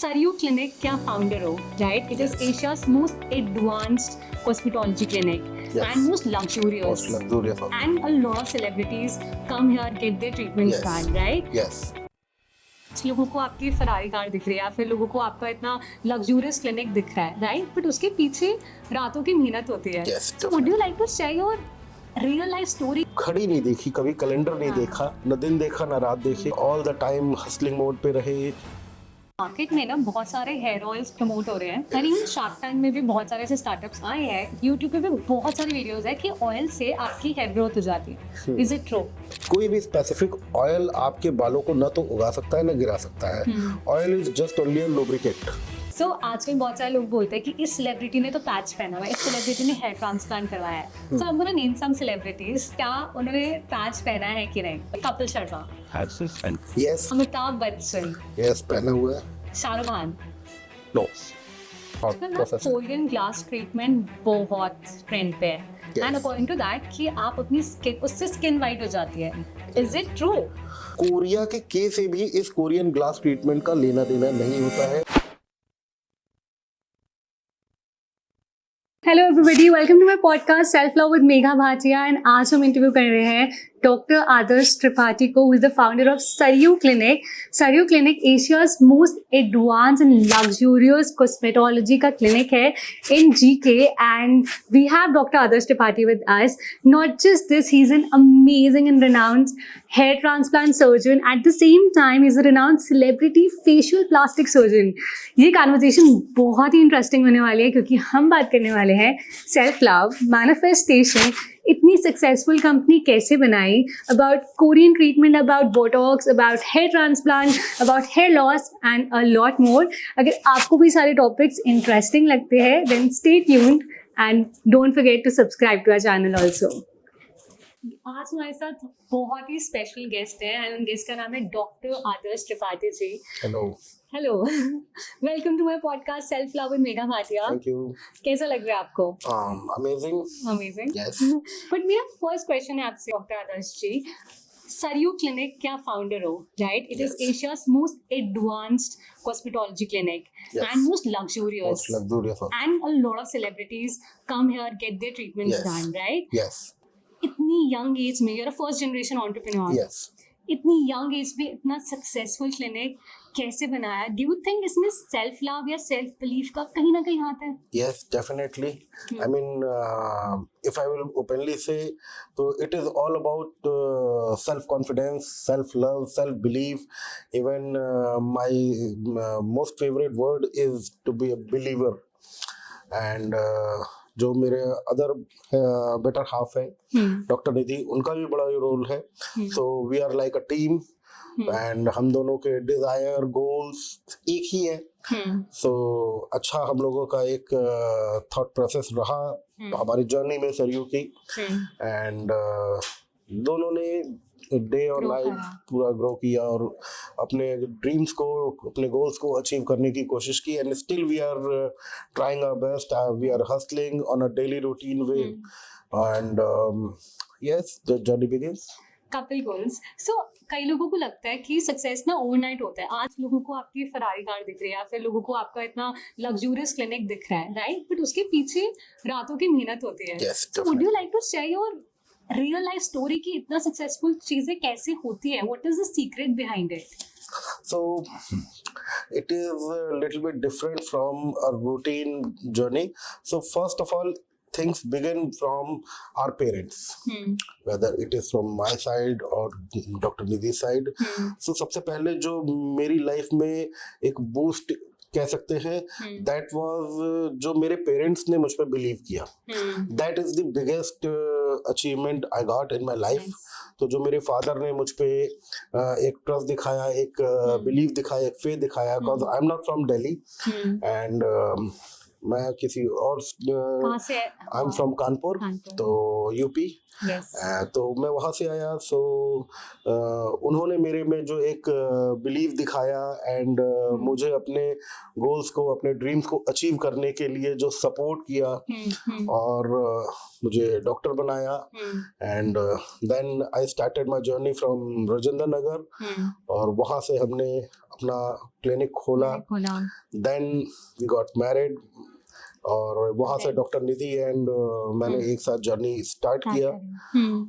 Saryu Clinic क्या founder हो, right? It is Asia's most advanced cosmetology clinic and most luxurious. And a lot of celebrities come here, get their treatments done, right? Yes. लोगों को आपकी Ferrari car दिख रही है या फिर लोगों को आपका इतना लग्जूरियस क्लिनिक दिख रहा है, राइट? बट उसके पीछे रातों की मेहनत होती है. So would you like to share your real life story? घड़ी नहीं देखी कभी, कैलेंडर नहीं देखा, न दिन देखा न रात देखी, all the time hustling mode पे रहे. मार्केट में ना बहुत सारे हेयर ऑयल्स प्रमोट हो रहे हैं और इवन शार्क टैंक में भी बहुत सारे ऐसे स्टार्टअप्स आए हैं. यूट्यूब पे भी बहुत सारी वीडियोस है कि ऑयल से आपकी हेयर ग्रोथ हो जाती है. Is it true? कोई भी स्पेसिफिक ऑयल आपके बालों को न तो उगा सकता है न गिरा सकता है. Oil is just only a lubricate. So आजकल बहुत सारे लोग बोलते हैं कि इस सेलिब्रिटी ने तो पैच पहना हुआ है, इस सेलिब्रिटी ने हेयर ट्रांसप्लांट करवाया है. सो हम गोना नेम सम सेलिब्रिटीज. क्या उन्होंने पैच पहना है कि नहीं? कपिल शर्मा, यस. अमिताभ बच्चन, यस, पहना हुआ है. Shahrukh Khan. No. Korean glass treatment बहुत ट्रेंड पे है. एंड अकॉर्डिंग टू दैट कि आप अपनी स्किन, उससे स्किन वाइट हो जाती है. Is it true? कोरिया के के से भी इस कोरियन ग्लास ट्रीटमेंट का लेना देना नहीं होता है. Hello everybody, welcome to my podcast self love with Megha Bhatia. And आज हम इंटरव्यू कर रहे हैं डॉक्टर आदर्श त्रिपाठी को, who is the founder of Saryu clinic. Saryu clinic Asia's most advance and luxurious cosmetology का क्लिनिक है in GK. And we have doctor Adarsh Tripathi with us. Not just this, he is an amazing and renowned hair transplant surgeon. At the same time, he's a renowned celebrity facial plastic surgeon. ये conversation बहुत ही interesting होने वाली है क्योंकि हम बात करने वाले हैं self love, manifestation, इतनी सक्सेसफुल कंपनी कैसे बनाई, about Korean treatment, about botox, about hair transplant, about hair loss and a lot more. अगर आपको भी सारे टॉपिक्स इंटरेस्टिंग लगते हैं then stay tuned and don't forget to subscribe to our channel also. आज हमारे साथ बहुत ही स्पेशल गेस्ट है एंड गेस्ट का नाम है doctor Adarsh Tripathi ji. Hello. Hello, welcome to my podcast self love with Megha Bhatia. Thank you. कैसा लग रहा है आपको? अमेजिंग. अमेजिंग. यस. बट मेरा फर्स्ट क्वेश्चन है आपसे डॉक्टर आदर्श जी. सरयू क्लिनिक क्या फाउंडर हो, right? It is Asia's most advanced cosmetology clinic and most luxurious. And a lot of celebrities come here, get their treatments done, right? Yes. इतनी young age में, you're a first generation entrepreneur. Yes. इतनी young age में इतना successful clinic कैसे बनाया? Do you think इसमें self love या self belief का कहीं ना कहीं हाथ है? Yes, definitely. I mean, if I will openly say, so it is all about self-confidence, self-love, self-belief. Even my most favorite word is to be a believer. And जो मेरे other better half है doctor Nidhi, उनका भी बड़ा role है. So we are like a team and हम दोनों के डिजायर गोल्स एक ही है. सो अच्छा, हम लोगों का एक थॉट प्रोसेस रहा हमारी जर्नी में सरयू की. एंड दोनों ने डे और नाइट पूरा ग्रो किया और अपने ड्रीम्स को, अपने गोल्स को अचीव करने की कोशिश की. And still we are trying our best. We are hustling on a daily routine way. And yes, the journey begins. Couple goals. So कई लोगों को लगता है कि सक्सेस ना ओवरनाइट होता है. आज लोगों को आपकी फरारी कार दिख रही है या फिर लोगों को आपका इतना लग्जूरियस क्लिनिक दिख रहा है, राइट? बट उसके पीछे रातों की मेहनत होती है. So would you like to share your real life story की इतना सक्सेसफुल चीजें कैसे होती है? What is the secret behind it? So it is a little bit different from a routine journey. So first of all, things begin from our parents, whether it is from my side or Dr. Nidhi's side. So सबसे पहले जो मेरी life में एक boost कह सकते हैं, that was जो मेरे पेरेंट्स ने मुझ पर बिलीव किया. That is the biggest achievement I got in my life. तो जो मेरे फादर ने मुझ पे एक ट्रस्ट दिखाया, एक बिलीव दिखाया, एक फेथ दिखाया, because I am not from Delhi and मैं किसी और, आई एम फ्रॉम कानपुर, तो यूपी. तो मैं वहाँ से आया. सो उन्होंने मेरे में जो एक बिलीव दिखाया एंड मुझे अपने गोल्स को, अपने ड्रीम्स को अचीव करने के लिए जो सपोर्ट किया और मुझे डॉक्टर बनाया. And then I started my journey from Rajendra Nagar. और वहाँ से हमने अपना क्लिनिक खोला, देन वी गॉट मैरिड, और वहाँ से डॉक्टर निधि एंड मैंने एक साथ जर्नी स्टार्ट किया।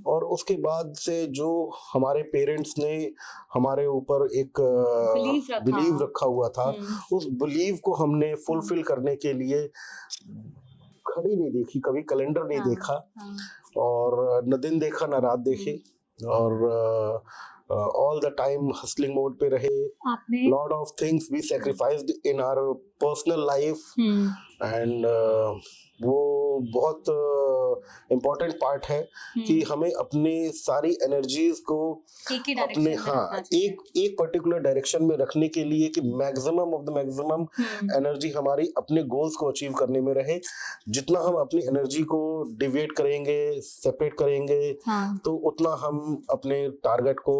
और उसके बाद से जो हमारे पेरेंट्स ने हमारे ऊपर एक बिलीव रखा हुआ था, उस बिलीव को हमने फुलफिल करने के लिए घड़ी नहीं देखी, कभी कैलेंडर नहीं देखा, और न दिन देखा न रात देखी, और all the time hustling mode पे रहे। Lot of things we sacrificed in our personal life, and वो बहुत इम्पोर्टेंट पार्ट है कि हमें अपनी सारी एनर्जीज को अपने एक पर्टिकुलर डायरेक्शन में रखने के लिए कि maximum of the maximum energy हमारी अपने गोल्स को अचीव करने में रहे। जितना हम अपनी एनर्जी को डिविएट करेंगे, सेपरेट करेंगे, तो उतना हम अपने टारगेट को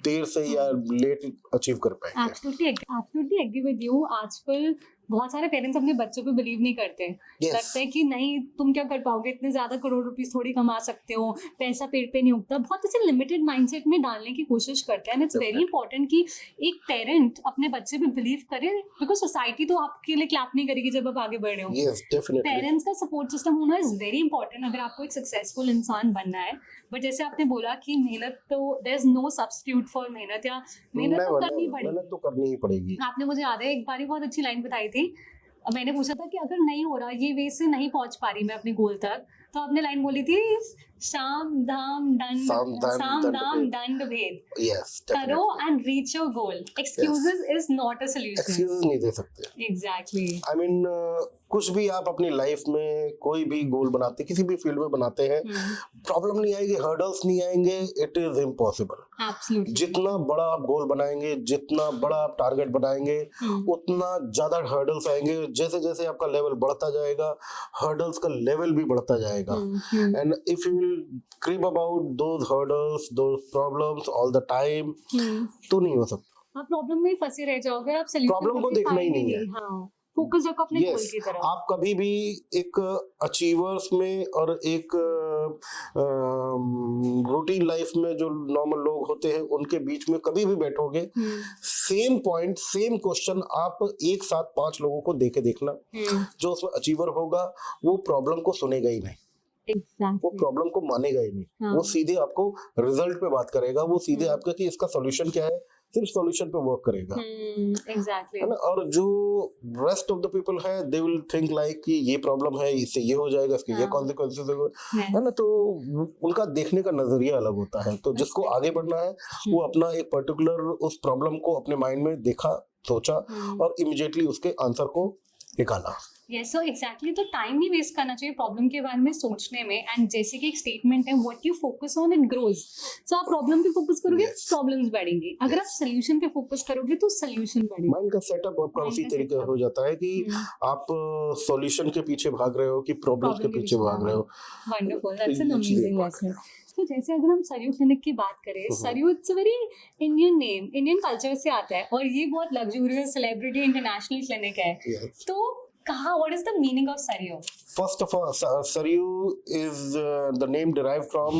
देर से या लेट अचीव कर पाएंगे। Absolutely agree with you। आजकल बहुत सारे पेरेंट्स अपने बच्चों पे बिलीव नहीं करते। लगता है कि नहीं, तुम क्या कर पाओगे, इतने ज्यादा करोड़ रुपीस थोड़ी कमा सकते हो, पैसा पेट पे नहीं उगता। बहुत ऐसे लिमिटेड माइंडसेट में डालने की कोशिश करते हैं। एंड इट्स वेरी इंपॉर्टेंट कि एक पेरेंट अपने बच्चे पे बिलीव करे, बिकॉज सोसाइटी तो आपके लिए क्लैप नहीं करेगी जब आप आगे बढ़ रहे हो। पेरेंट्स का सपोर्ट सिस्टम होना इज वेरी इंपॉर्टेंट अगर आपको एक सक्सेसफुल इंसान बनना है। बट जैसे आपने बोला कि मेहनत तो there is no substitute for मेहनत, या मेहनत तो करनी ही पड़ेगी। आपने मुझे याद है एक बार बहुत अच्छी लाइन बताई थी, मैंने पूछा था कि अगर नहीं हो रहा, ये वे से नहीं पहुंच पा रही मैं अपने गोल तक, तो आपने लाइन बोली थी, साम दाम दंड भेद, करो and reach your goal, excuses is not a solution. Excuses नहीं दे सकते। एग्जैक्टली। आई मीन कुछ भी आप अपनी लाइफ में कोई भी गोल बनाते, किसी भी फील्ड में बनाते हैं, प्रॉब्लम नहीं आएगी, हर्डल्स नहीं आएंगे, इट इज इम्पॉसिबल। एब्सोल्युटली। जितना बड़ा आप गोल बनाएंगे, जितना बड़ा आप टारगेट बनाएंगे, उतना ज्यादा हर्डल्स आएंगे। जैसे जैसे आपका लेवल बढ़ता जाएगा, हर्डल्स का लेवल भी बढ़ता जाएगा। And if you will क्रिप about those hurdles, those problems all the time, तो नहीं हो सकता। आप प्रॉब्लम में फंसे रह जाओगे, आप सॉल्यूशन प्रॉब्लम को देखना ही नहीं है। फोकस रखो अपने गोल की तरफ। आप कभी भी एक अचीवर्स में और एक रूटीन लाइफ में जो नॉर्मल लोग होते हैं उनके बीच में कभी भी बैठोगे, सेम पॉइंट, सेम क्वेश्चन आप एक साथ 5 लोगों को देके देखना, जो उसमें अचीवर होगा वो प्रॉब्लम को सुनेगा ही नहीं। Exactly. वो प्रॉब्लम को मानेगा ही नहीं। वो सीधे आपको रिजल्ट पे बात करेगा, वो सीधे आपका कि इसका सॉल्यूशन क्या है, सिर्फ सॉल्यूशन पे वर्क करेगा। Exactly. है ना। और जो रेस्ट ऑफ द पीपल है, दे विल थिंक लाइक कि ये प्रॉब्लम है, इससे ये हो जाएगा, इसके ये कॉन्सिक्वेंसेस है ना। तो उनका देखने का नजरिया अलग होता है। तो जिसको आगे बढ़ना है वो अपना एक पर्टिकुलर उस प्रॉब्लम को अपने माइंड में देखा, सोचा, और इमीडिएटली उसके आंसर को निकाला। Yes, so exactly. तो टाइम नहीं वेस्ट करना चाहिए प्रॉब्लम के बारे में सोचने में। एंड जैसे कि एक स्टेटमेंट है, what you focus on it grows. So आप प्रॉब्लम पे फोकस करोगे, प्रॉब्लम्स बढ़ेंगी। अगर आप सोल्यूशन पे फोकस करोगे तो सोल्यूशन बढ़ेगा। माइंड का सेटअप आपका उसी तरीके हो जाता है कि आप सॉल्यूशन के पीछे भाग रहे हो कि प्रॉब्लम्स के पीछे भाग रहे हो। Wonderful, that's an amazing lesson. तो जैसे अगर हम सरयू क्लिनिक की बात करें, Saryu it's a very Indian name, Indian culture से आता है, और ये बहुत लग्जूरियस सेलिब्रिटी इंटरनेशनल क्लिनिक है। तो कहाँ, what is the meaning of Saryu? First of all, Saryu is the name derived from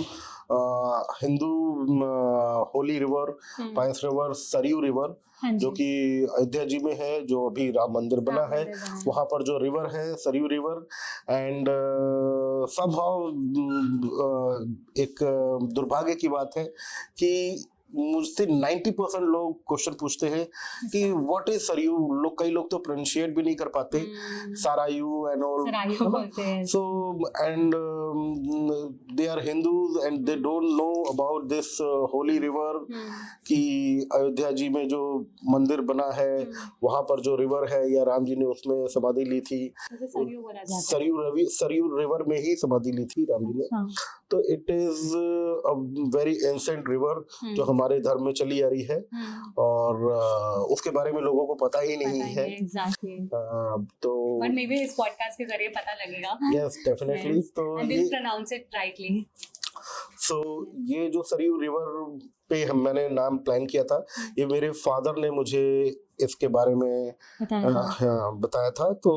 Hindu holy river, pious river, Saryu river, जो कि अयोध्या जी में है, जो अभी राम मंदिर बना है, वहाँ पर जो रिवर है सरयू रिवर। एंड somehow एक दुर्भाग्य की बात है कि मुझसे 90% लोग क्वेश्चन पूछते हैं कि व्हाट इज सरयू। कई लोग तो प्रोनाउंशिएट भी नहीं कर पाते, Saryu and all. So and they are Hindus and they don't know about this holy river, कि अयोध्या जी में जो मंदिर बना है वहां पर जो रिवर है, या राम जी ने उसमें समाधि ली थी, सरयू रिवर में ही समाधि ली थी राम जी ने। तो it is a very ancient river जो हमारे धर्म में चली आ रही है, और उसके बारे में लोगों को पता ही नहीं है। तो बट मे बी इस पॉडकास्ट के जरिए पता लगेगा। Yes, definitely. तो ये प्रोनाउंस इट राइटली। सो ये जो सरयू रिवर पे मैंने नाम प्लान किया था, ये मेरे फादर ने मुझे इसके बारे में बताया था। तो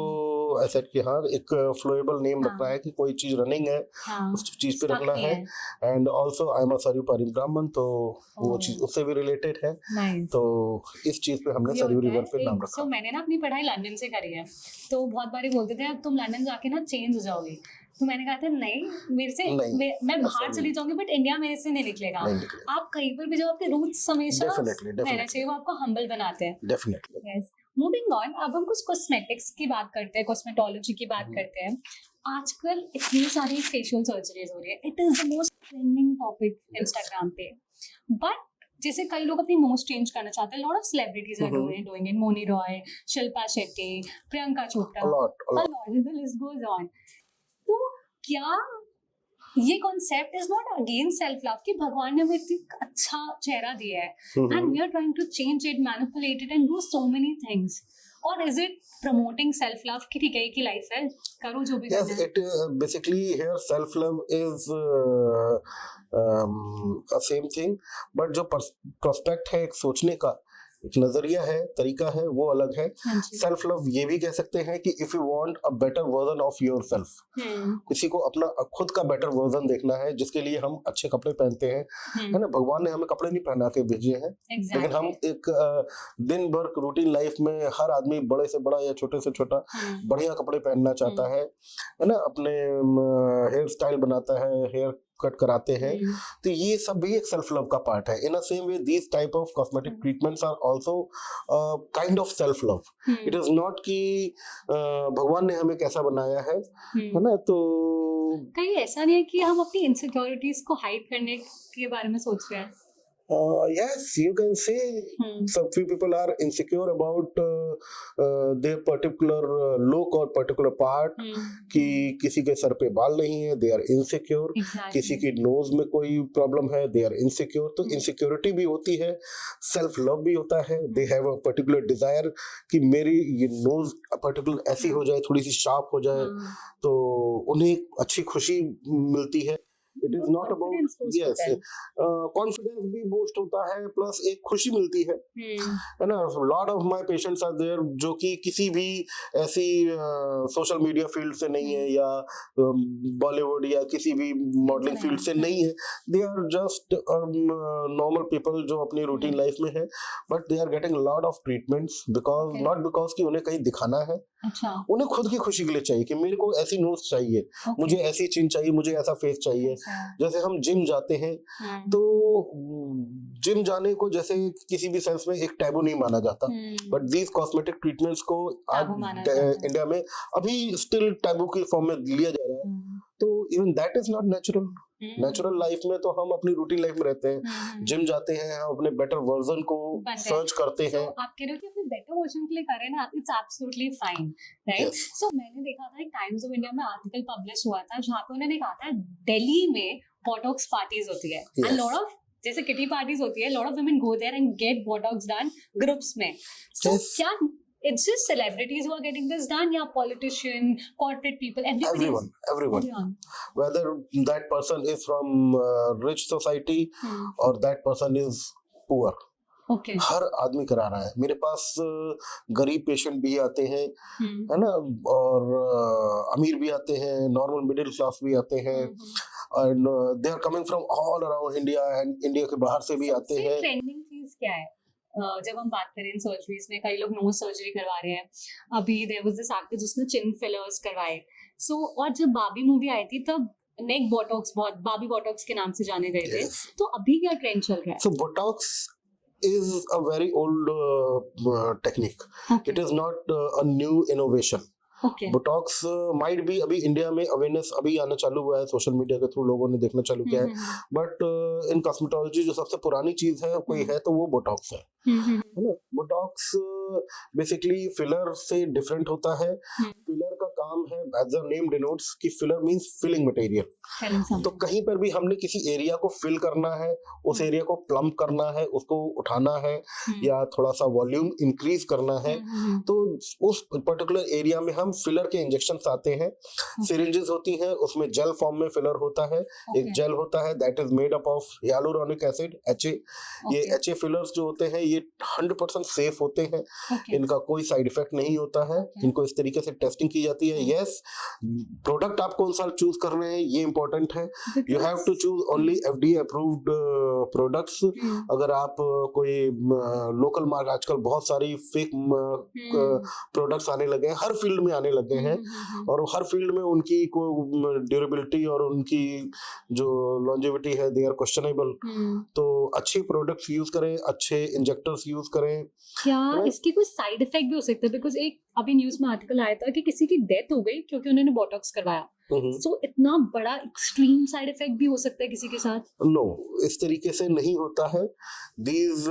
ऐसा कि हाँ एक फ्लोएबल नेम रखना है कि कोई चीज रनिंग है उस चीज पे रखना है। And also I am a Saryu ब्राह्मण, तो वो चीज उससे भी रिलेटेड है। तो इस चीज पे हमने सरयू रिवर पे नाम रखा। मैंने ना अपनी पढ़ाई लंदन से करी है, तो बहुत बारी बोलते थे अब तुम लंदन जाके ना चेंज हो जाओगे, तो मैंने कहा था नहीं मेरे से मैं बाहर चली जाऊंगी बट इंडिया मेरे से नहीं निकलेगा। आप कहीं पर भी जो आपके रूट्स हमेशा रहना चाहिए, वो आपको हम्बल बनाते हैं। डेफिनेटली। यस, मूविंग ऑन, अब हम कुछ कॉस्मेटिक्स की बात करते हैं, कॉस्मेटोलॉजी की बात करते हैं। आजकल इतनी सारी फेशियल सर्जरीज हो रही है, it is the most trending topic Instagram पे। बट जैसे कई लोग अपनी नोज चेंज करना चाहते हैं, lot of celebrities are doing it, Mouni Roy, Shilpa Shetty, Priyanka Chopra, the list goes on. तो क्या ये concept is not against self love कि भगवान ने हमें इतनी अच्छा चेहरा दिया है and we are trying to change it, manipulate it and do so many things, और is it promoting self love कि ठीक है की लाइफ है, करो जो भी करना है? Yes, it basically here self love is a same thing, but जो prospect है एक सोचने का, एक नजरिया है, तरीका है, वो अलग है। सेल्फ लव ये भी कह सकते हैं कि if you want a better version of your self, किसी को अपना खुद का बेटर वर्जन देखना है, जिसके लिए हम अच्छे कपड़े पहनते हैं, है ना। भगवान ने हमें कपड़े नहीं पहना के भेजे हैं, लेकिन हम एक दिन भर रूटीन लाइफ में हर आदमी बड़े से बड़ा या छोटे से छोटा बढ़िया कपड़े पहनना चाहता है ना, अपने हेयर स्टाइल बनाता है, हेयर कट कराते हैं, तो ये सब भी एक सेल्फ लव का पार्ट है। In a same way these type of cosmetic treatments are also kind of self love. It is not कि भगवान ने हमें कैसा बनाया है ना। तो कहीं ऐसा नहीं है कि हम अपनी इनसिक्योरिटीज को हाइड करने के बारे में सोच रहे हैं? Yes, you can say some few people are insecure about their particular look or particular part, कि किसी के सर पे बाल नहीं है, they are insecure, किसी की नोज में कोई प्रॉब्लम है, they are insecure। तो इनसिक्योरिटी भी होती है, सेल्फ लव भी होता है। they have a particular desire कि मेरी ये नोज पर्टिकुलर ऐसी हो जाए, थोड़ी सी शार्प हो जाए, तो उन्हें अच्छी खुशी मिलती है। It is not about, yes, confidence भी बूस्ट होता है, प्लस एक खुशी मिलती है ना। Lot of my patients are there जो कि किसी भी ऐसी सोशल मीडिया फील्ड से नहीं है, या बॉलीवुड या किसी भी मॉडलिंग फील्ड से नहीं है। They are just normal people जो अपनी रूटीन लाइफ में है, but they are getting lot of treatments because not because कि उन्हें कहीं दिखाना है, उन्हें खुद की खुशी के लिए चाहिए कि मेरे को ऐसी नोज चाहिए, मुझे ऐसी चिन चाहिए, मुझे ऐसा फेस चाहिए। जैसे हम जिम जाते हैं, तो जिम जाने को जैसे किसी भी सेंस में एक टैबू नहीं माना जाता, बट दीज कॉस्मेटिक ट्रीटमेंट्स को आज इंडिया में अभी स्टिल टैबू की फॉर्म में लिया जा रहा है। तो even that is not natural. Natural life में तो हम अपनी रूटीन लाइफ में रहते हैं, जिम जाते हैं, हम अपने बेटर वर्जन को सर्च करते हैं। आप कह रहे हो कि अपने बेटर वर्जन के लिए करें ना, इट्स एब्सोल्युटली फाइन, राइट? सो मैंने देखा था एक टाइम्स ऑफ इंडिया में आर्टिकल पब्लिश हुआ था जहाँ पे उन्होंने कहा था दिल्ली में बोटॉक्स पार्टीज होती है, एंड लॉट ऑफ जैसे किटी पार्टीज होती है, lot of women go there and get botox done groups में। सो क्या it's just celebrities who are getting this done, yeah, politician, corporate people, everyone, whether that person is from rich society or that person is poor, okay, हर आदमी करा रहा है। मेरे पास गरीब patient भी आते हैं, है ना, और अमीर भी आते हैं, नॉर्मल मिडिल क्लास भी आते हैं, and they are coming from all around India, and India के बाहर से भी आते हैं। ट्रेंडिंग चीज क्या है जब हम बात करें सर्जरीज में? कई लोग नोज सर्जरी करवा रहे हैं, अभी देयर वाज दिस एक्टर जिसने चिन फिलर्स करवाए। सो और जब बाबी मूवी आई थी तब नेक बोटॉक्स, बहुत बाबी बोटॉक्स के नाम से जाने गए थे। तो अभी क्या ट्रेंड चल रहा है? सो Botox is a very old technique. It is not a new innovation. Botox might भी अभी इंडिया में अवेयरनेस अभी आना चालू हुआ है, सोशल मीडिया के थ्रू लोगों ने देखना चालू किया है, बट इन कॉस्मेटोलॉजी जो सबसे पुरानी चीज है कोई है तो वो बोटॉक्स है ना। बोटॉक्स बेसिकली फिलर से डिफरेंट होता है। फिलर का काम है, एज द नेम डिनोट्स, कि फिलर मींस फिलिंग मटेरियल। तो कहीं पर भी हमने किसी एरिया को फिल करना है, उस एरिया को प्लम्प करना है, उसको उठाना है या थोड़ा सा वॉल्यूम इंक्रीज करना है, तो उस पर्टिकुलर एरिया में हम फिलर के इंजेक्शंस आते हैं। सिरिंजेस होती हैं, उसमें जेल फॉर्म में फिलर होता है। एक जेल होता है that is made up of hyaluronic acid, HA। ये HA फिलर्स जो होते हैं ये 100% सेफ होते हैं। Okay. इनका कोई साइड इफेक्ट नहीं होता है। Okay. इनको इस तरीके से टेस्टिंग की जाती है। यस, प्रोडक्ट आप कौन सा चूज कर रहे हैं ये इंपॉर्टेंट है। You have to choose only FDA approved products. अगर आप कोई लोकल मार्क, आजकल बहुत सारी फेक प्रोडक्ट्स आने लगे हैं, हर फील्ड में आने लगे हैं, और हर फील्ड में उनकी कोई ड्यूरेबिलिटी और उनकी जो लॉन्जेविटी है दे आर क्वेश्चनेबल। तो अच्छे प्रोडक्ट्स यूज करें, अच्छे इंजेक्टर्स यूज करें। क्या इसके कुछ साइड इफेक्ट भी हो सकते हैं? बिकॉज एक अभी न्यूज में आर्टिकल आया था कि किसी की डेथ हो गई क्योंकि उन्होंने बोटॉक्स करवाया। सो इतना बड़ा एक्सट्रीम साइड इफेक्ट भी हो सकता है किसी के साथ? नो, इस तरीके से नहीं होता है। These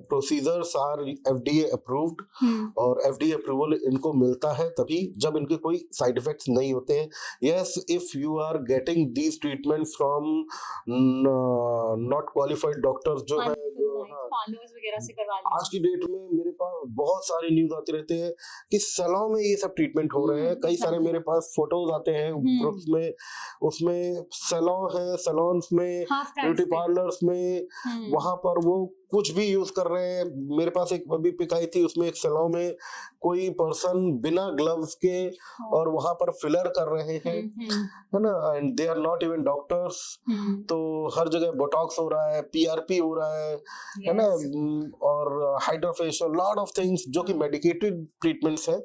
procedures are FDA approved, और FDA अप्रूवल इनको मिलता है तभी जब इनके कोई साइड इफेक्ट्स नहीं होते हैं। Yes, if you are getting these treatment from not qualified doctors जो है, पार्लर्स वगैरह से करवा लिया। आज की डेट में मेरे पास बहुत सारे न्यूज आते रहते हैं कि सैलून में ये सब ट्रीटमेंट हो रहे हैं। कई सारे मेरे पास फोटोज आते हैं ग्रुप्स में, उसमें सैलून है, सैलून्स में, ब्यूटी पार्लर्स में, वहां पर वो कुछ भी यूज कर रहे हैं। मेरे पास एक अभी पिक आई थी, उसमें एक सैलून में कोई पर्सन बिना ग्लव्स के और वहां पर फिलर कर रहे हैं, है ना, and they are not even doctors. तो हर जगह बोटॉक्स हो रहा है, PRP हो रहा है ना, और हाइड्रोफेशियल, लॉट ऑफ थिंग्स जो कि मेडिकेटेड ट्रीटमेंट्स है।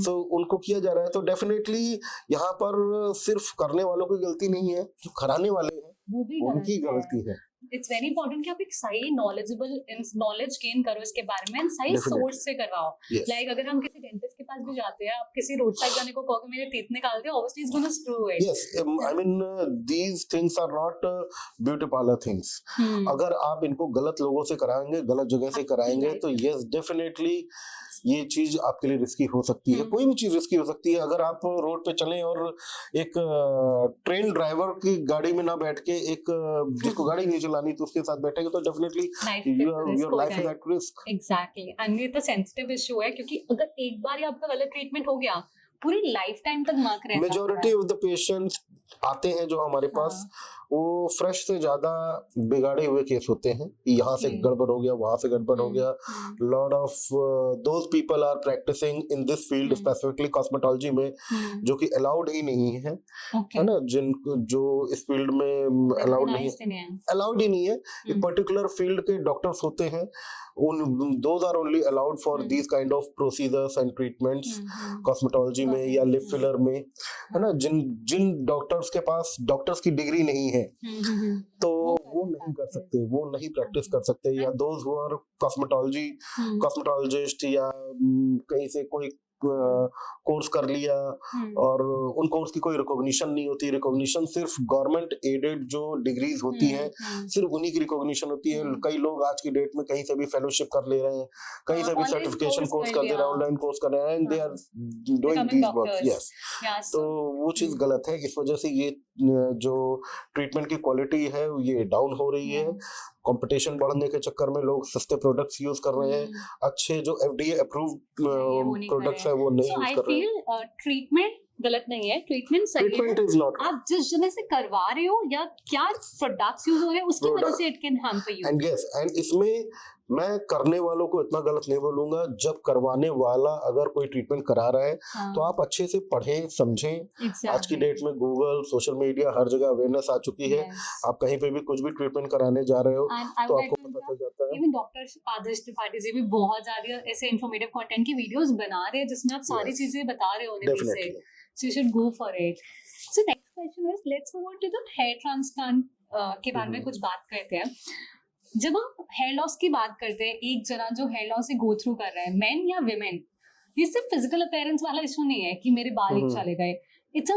सो उनको किया जा रहा है। तो डेफिनेटली यहाँ पर सिर्फ करने वालों की गलती नहीं है, जो कराने वाले हैं वो भी उनकी गलती है। इट्स वेरी इंपॉर्टेंट कि आप एक सही नॉलेज गेन करो इसके बारे में, सही सोर्स से करवाओ। लाइक अगर हम किसी डेंटिस्ट के पास भी जाते हैं, आप किसी रोड साइड जाने को कहोगे मेरे टीथ निकाल दे, obviously is gonna screw it. Yes, I mean these things are not beauty parlour things. अगर आप इनको गलत लोगों से कराएंगे, गलत जगह से कराएंगे, तो यस डेफिनेटली ये चीज आपके लिए रिस्की हो सकती है। कोई भी चीज रिस्की हो सकती है। अगर आप रोड पे चलें और एक ट्रेन ड्राइवर की गाड़ी में ना बैठ के एक जिसको गाड़ी नहीं चलानी तो उसके साथ बैठेंगे तो definitely your life is at risk. Exactly, and ये तो सेंसिटिव इशू है क्योंकि अगर एक बार ही आपका गलत ट्रीटमेंट हो गया, पूरी लाइफ टाइम तक मार्क रहता है। मेजॉरिटी ऑफ द पेशेंट्स आते हैं जो हमारे पास, वो फ्रेश से ज्यादा बिगाड़े हुए केस होते हैं। यहाँ से गड़बड़ हो गया, वहां से गड़बड़ हो गया। Lot of those people are practising in this field, specifically cosmetology में, जो कि अलाउड ही नहीं है, है ना, जो इस फील्ड में अलाउड नहीं है, अलाउड ही नहीं है। एक पर्टिकुलर फील्ड के डॉक्टर्स होते हैं, those are only allowed for these kind of procedures and treatments, cosmetology में या लिप फिलर में, है ना। जिन डॉक्टर्स के पास डॉक्टर्स की डिग्री नहीं है तो वो नहीं कर सकते, वो नहीं प्रैक्टिस कर सकते। या दोज हु आर कॉस्मेटोलॉजिस्ट या कहीं से कोई कोर्स कर लिया और उन कोर्स की कोई रिकॉग्निशन नहीं होती। रिकॉग्निशन सिर्फ गवर्नमेंट एडेड जो डिग्रीज होती हैं, सिर्फ उन्हीं की रिकॉग्निशन होती है। कई लोग आज की डेट में कहीं से भी फेलोशिप कर ले रहे हैं, कहीं से भी सर्टिफिकेशन कोर्स कर दे रहे हैं, ऑनलाइन कोर्स कर रहे हैं, and they are doing these work. Yes, तो वो चीज गलत है। इस वजह से ये जो ट्रीटमेंट की क्वालिटी है ये डाउन हो रही है। कंपटीशन बढ़ने के चक्कर में लोग सस्ते प्रोडक्ट्स यूज कर रहे हैं, अच्छे जो FDA अप्रूव्ड प्रोडक्ट्स है वो नहीं यूज कर रहे हैं। ट्रीटमेंट गलत नहीं है, ट्रीटमेंट सही है। आप जिस जगह से करवा रहे हो या क्या प्रोडक्ट्स यूज हो रहे हैं उसकी वजह से it can hamper you. And yes, and इसमें मैं करने वालों को इतना गलत नहीं बोलूंगा। जब करवाने वाला अगर कोई ट्रीटमेंट करा रहा है तो आप अच्छे से पढ़ें, समझें। आज की डेट में गूगल, सोशल मीडिया, हर जगह अवेयरनेस आ चुकी है। आप कहीं पे भी कुछ भी ट्रीटमेंट कराने जा रहे हो तो आपको पता चल जाता है। इवन डॉक्टर आदर्श त्रिपाठी जी भी बहुत ज्यादा ऐसे इंफॉर्मेटिव कंटेंट की वीडियोस बना रहे हैं जिसमें आप सारी चीजें बता रहे हो उन्हें से, so you should go for it. So next question is, let's move on to the hair transplant के बारे में कुछ बात करते हैं। जब हम हेयर लॉस की बात करते हैं, एक जना जो हेयर लॉस से गो थ्रू कर रहे हैं, मेन या विमेन, ये सिर्फ फिजिकल अपीयरेंस वाला इशू नहीं है कि मेरे बाल एक चले गए। It's a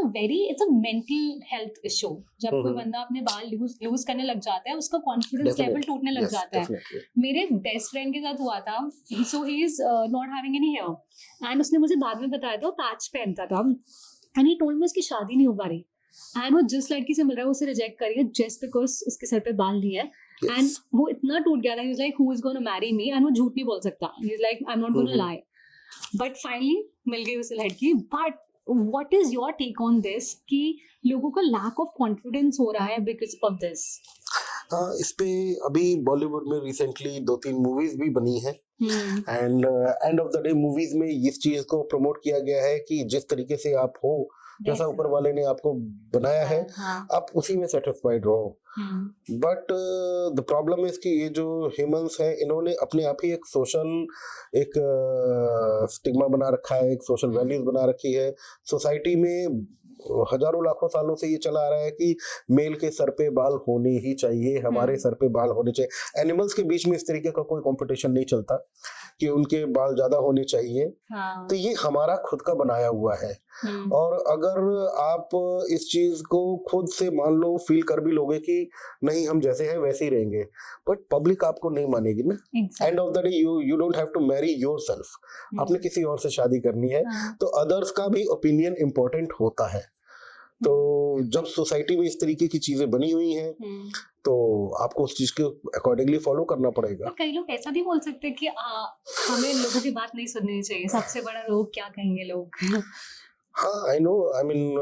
mental health issue. जब कोई बंदा अपने बाल लूज करने लग जाता है, उसका कॉन्फिडेंस लेवल टूटने लग जाता है। मेरे बेस्ट फ्रेंड के साथ हुआ था। So he is not having any hair and उसने मुझे बाद में बताया था पैच पहनता था एंड ही टोल्ड मी उसकी शादी नहीं हो पा रही एंड वो जिस लड़की से मिल रहा है उसे रिजेक्ट करिए जस्ट बिकॉज उसके सर पे बाल नहीं है। एंड वो इतना टूट गया था, he was like who is gonna marry me, and वो झूठ नहीं बोल सकता, he is like I am not gonna lie. But finally मिल गई उसे लड़की। But what is your take on this कि लोगों का लैक ऑफ कॉन्फिडेंस हो रहा है बिकॉज ऑफ दिस? हाँ, इस पे अभी बॉलीवुड में रिसेंटली 2-3 मूवीज भी बनी है and and of the day movies में इस चीज को प्रमोट किया गया है कि जिस तरीके से आप हो, जैसा ऊपर वाले ने आपको बनाया है, आप उसी में सेटिस्फाइड रहो। बट द प्रॉब्लम इज कि ये जो ह्यूमंस हैं, इन्होंने अपने आप ही एक सोशल एक स्टिग्मा बना रखा है, एक सोशल वैल्यूज बना रखी है सोसाइटी में। हजारों लाखों सालों से ये चला आ रहा है कि मेल के सर पे बाल होने ही चाहिए, हमारे सर पे बाल होने चाहिए। एनिमल्स के बीच में इस तरीके का कोई कंपटीशन नहीं चलता कि उनके बाल ज्यादा होने चाहिए। तो ये हमारा खुद का बनाया हुआ है। और अगर आप इस चीज को खुद से मान लो, फील कर भी लोगे कि नहीं हम जैसे हैं वैसे ही रहेंगे, बट पब्लिक आपको नहीं मानेगी ना। End of the day you don't have to marry yourself. आपने किसी और से शादी करनी है तो अदर्स का भी ओपिनियन इम्पोर्टेंट होता है। तो जब सोसाइटी में इस तरीके की चीजें बनी हुई हैं तो आपको उस चीज के अकॉर्डिंगली फॉलो करना पड़ेगा। कई लोग ऐसा भी बोल सकते हैं कि हमें लोगों की बात नहीं सुननी चाहिए, सबसे बड़ा लोग क्या कहेंगे लोग। हाँ, आई नो, आई मीन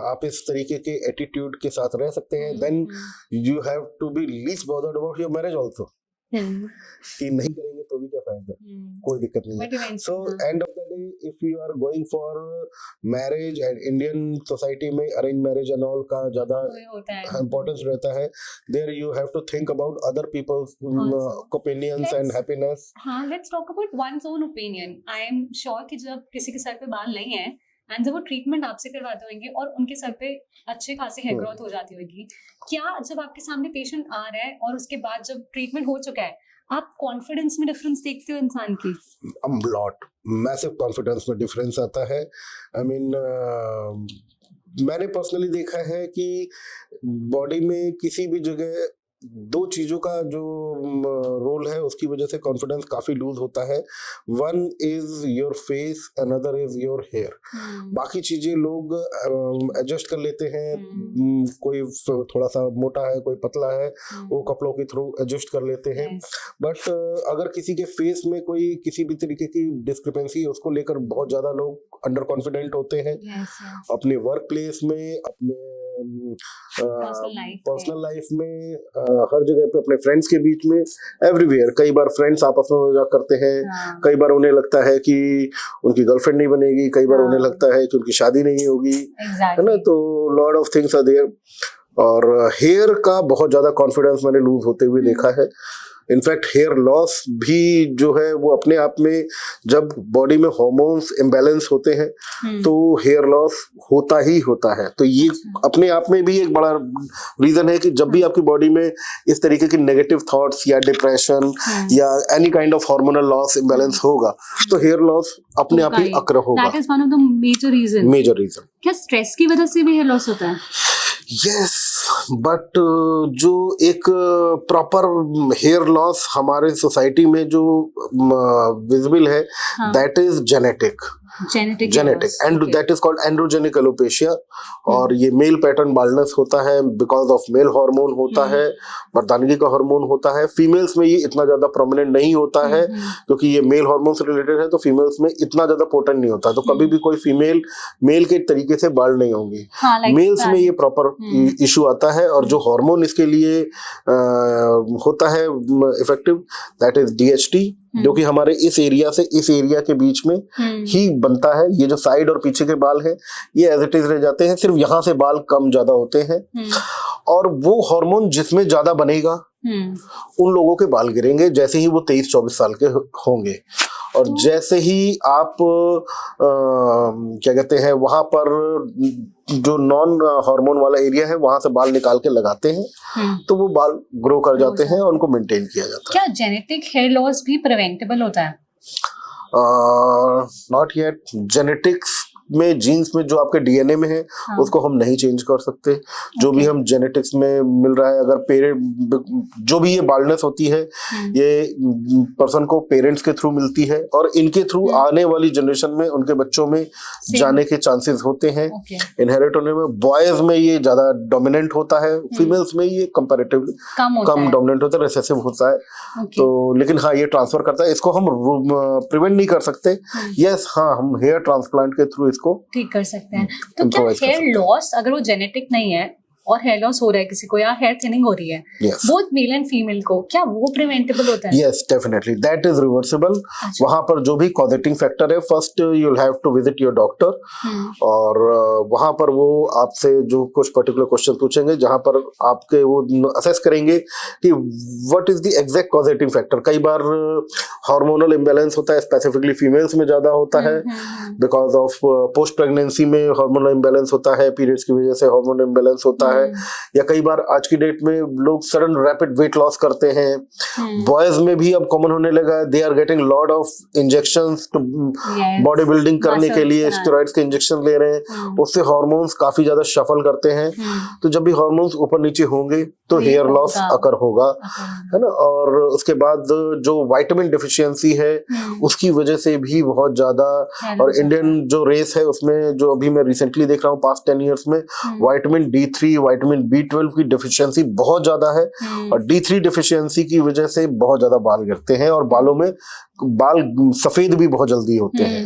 आप इस तरीके के एटीट्यूड के साथ रह सकते हैं, then you have to be least bothered about your marriage also. कि नहीं करेंगे तो भी क्या फायदा, कोई दिक्कत नहीं है। So end of the day if you are going for marriage, and Indian society में अरेंज मैरिज एंड ऑल का ज्यादा इंपॉर्टेंस रहता है, there you have to think about other people's opinions and happiness. हाँ, let's talk about one's own opinion. I am sure कि जब किसी के सर पे बाल नहीं है एंड जब वो ट्रीटमेंट आपसे करवाते होंगे और उनके सर पे अच्छे खासी हेयर ग्रोथ हो जाती होगी, क्या जब आपके सामने पेशेंट आ रहा है और उसके बाद जब ट्रीटमेंट हो चुका है, आप कॉन्फिडेंस में डिफरेंस देखते हो इंसान की? लॉट मैसिव कॉन्फिडेंस में डिफरेंस आता है। आई मीन मैंने पर्सनली देखा है कि बॉडी में किसी भी जगह दो चीजों का जो रोल है उसकी वजह से कॉन्फिडेंस काफी लूज होता है। One is your face, another is your hair. बाकी चीजें लोग एडजस्ट कर लेते हैं, कोई थोड़ा सा मोटा है, कोई पतला है, वो कपड़ों के थ्रू एडजस्ट कर लेते हैं। बट अगर किसी के फेस में कोई किसी भी तरीके की डिस्क्रिपेंसी है, उसको लेकर बहुत ज्यादा लोग अंडर कॉन्फिडेंट होते हैं। अपने वर्क प्लेस में, अपने पर्सनल लाइफ में, हर जगह पे, अपने फ्रेंड्स के बीच में, एवरीवेयर। कई बार फ्रेंड्स आपस में मजाक करते हैं, कई बार उन्हें लगता है कि उनकी गर्लफ्रेंड नहीं बनेगी, कई बार उन्हें लगता है कि उनकी शादी नहीं होगी, है ना। तो lot of things are there. और हेयर का बहुत ज्यादा कॉन्फिडेंस मैंने लूज होते हुए देखा है। इनफैक्ट हेयर लॉस भी जो है वो अपने आप में, जब बॉडी में हार्मोन्स इम्बैलेंस होते हैं तो हेयर लॉस होता ही होता है। तो ये अपने आप में भी एक बड़ा रीजन है कि जब भी आपकी बॉडी में इस तरीके की नेगेटिव थॉट्स या डिप्रेशन या any kind of hormonal loss imbalance होगा तो हेयर लॉस अपने आप ही अकर होगा। That is one of the major reason. क्या स्ट्रेस की वजह से भी हेयर लॉस होता है? यस, बट जो एक प्रॉपर हेयर लॉस हमारे सोसाइटी में जो विजिबल है, that is genetic and that is called androgenic alopecia. और ये मेल पैटर्न बाल्डनेस होता है बिकॉज ऑफ मेल हार्मोन होता है, मर्दानगी का हार्मोन होता है। फीमेल्स में ये इतना ज्यादा प्रोमिनेंट नहीं होता है क्योंकि ये मेल हार्मोन से रिलेटेड है, तो फीमेल्स में इतना ज्यादा पोटेंट नहीं होता। तो कभी भी कोई फीमेल मेल के तरीके से बाल्ड नहीं होंगी। मेल्स में ये प्रॉपर इशू आता है। और जो हार्मोन इसके लिए होता है इफेक्टिव, दैट इज DHT, जो कि हमारे इस एरिया से इस एरिया के बीच में ही बनता है। ये जो साइड और पीछे के बाल हैं ये एज इट इज रह जाते हैं, सिर्फ यहाँ से बाल कम ज्यादा होते हैं। और वो हार्मोन जिसमें ज्यादा बनेगा उन लोगों के बाल गिरेंगे जैसे ही वो 23-24 साल के होंगे। और जैसे ही आप क्या कहते हैं, वहां पर जो नॉन हार्मोन वाला एरिया है वहां से बाल निकाल के लगाते हैं तो वो बाल ग्रो कर जाते हैं और उनको मेंटेन किया जाता है। क्या जेनेटिक हेयर लॉस भी प्रिवेंटेबल होता है? Not yet. जेनेटिक्स में, जीन्स में जो आपके DNA में है उसको हम नहीं चेंज कर सकते। जो भी हम जेनेटिक्स में मिल रहा है, अगर पेरेंट, जो भी ये बाल्डनेस होती है ये पर्सन को पेरेंट्स के थ्रू मिलती है और इनके थ्रू आने वाली जनरेशन में उनके बच्चों में जाने के चांसेस होते हैं, इनहेरिट होने में। बॉयज में ये ज्यादा डोमिनेंट होता है, फीमेल्स में ये कंपैरेटिवली कम डोमिनेंट होता है, रिसेसिव होता है। तो लेकिन हाँ, ये ट्रांसफर करता है, इसको हम प्रिवेंट नहीं कर सकते। यस, हाँ, हम हेयर ट्रांसप्लांट के थ्रू को ठीक कर सकते हैं। तो क्या हेयर लॉस अगर वो जेनेटिक नहीं है और हेयर लॉस हो रहा है किसी को या हेयर थिनिंग हो रही है, Yes. Both male and female को, क्या वो प्रिवेंटेबल होता है? Yes, definitely. That is reversible. अच्छा। वहां पर जो भी कॉजेटिंग फैक्टर है, first you'll have to visit your doctor और वहां पर वो आपसे जो कुछ पर्टिकुलर क्वेश्चन पूछेंगे, जहां पर आपके वो असेस करेंगे कि what is the exact causing factor. कई बार हार्मोनल इम्बैलेंस होता है, स्पेसिफिकली फीमेल्स में ज्यादा होता है बिकॉज ऑफ पोस्ट प्रेगनेंसी में हार्मोनल इम्बैलेंस होता है, पीरियड्स की वजह से हार्मोनल इम्बैलेंस होता है, या कई बार आज की डेट में लोग सडन रैपिड वेट लॉस करते हैं। बॉयज में भी अब कॉमन होने लगा, they are getting lot of injections to body building करने के लिए, स्टेरॉइड्स के इंजेक्शन ले रहे हैं, उससे हार्मोन्स काफी ज्यादा शफल करते हैं। तो जब भी हार्मोन्स ऊपर नीचे होंगे तो हेयर लॉस अकर होगा, है ना। और उसके बाद जो विटामिन डिफिशियंसी है उसकी वजह से भी बहुत ज्यादा, और इंडियन जो रेस है उसमें जो अभी मैं रिसेंटली देख रहा हूँ पास्ट 10 years में, विटामिन D3, विटामिन B12 की डिफिशियंसी बहुत ज्यादा है, और D3 डिफिशियंसी की वजह से बहुत ज्यादा बाल गिरते हैं और बालों में बाल सफेद भी बहुत जल्दी होते हैं।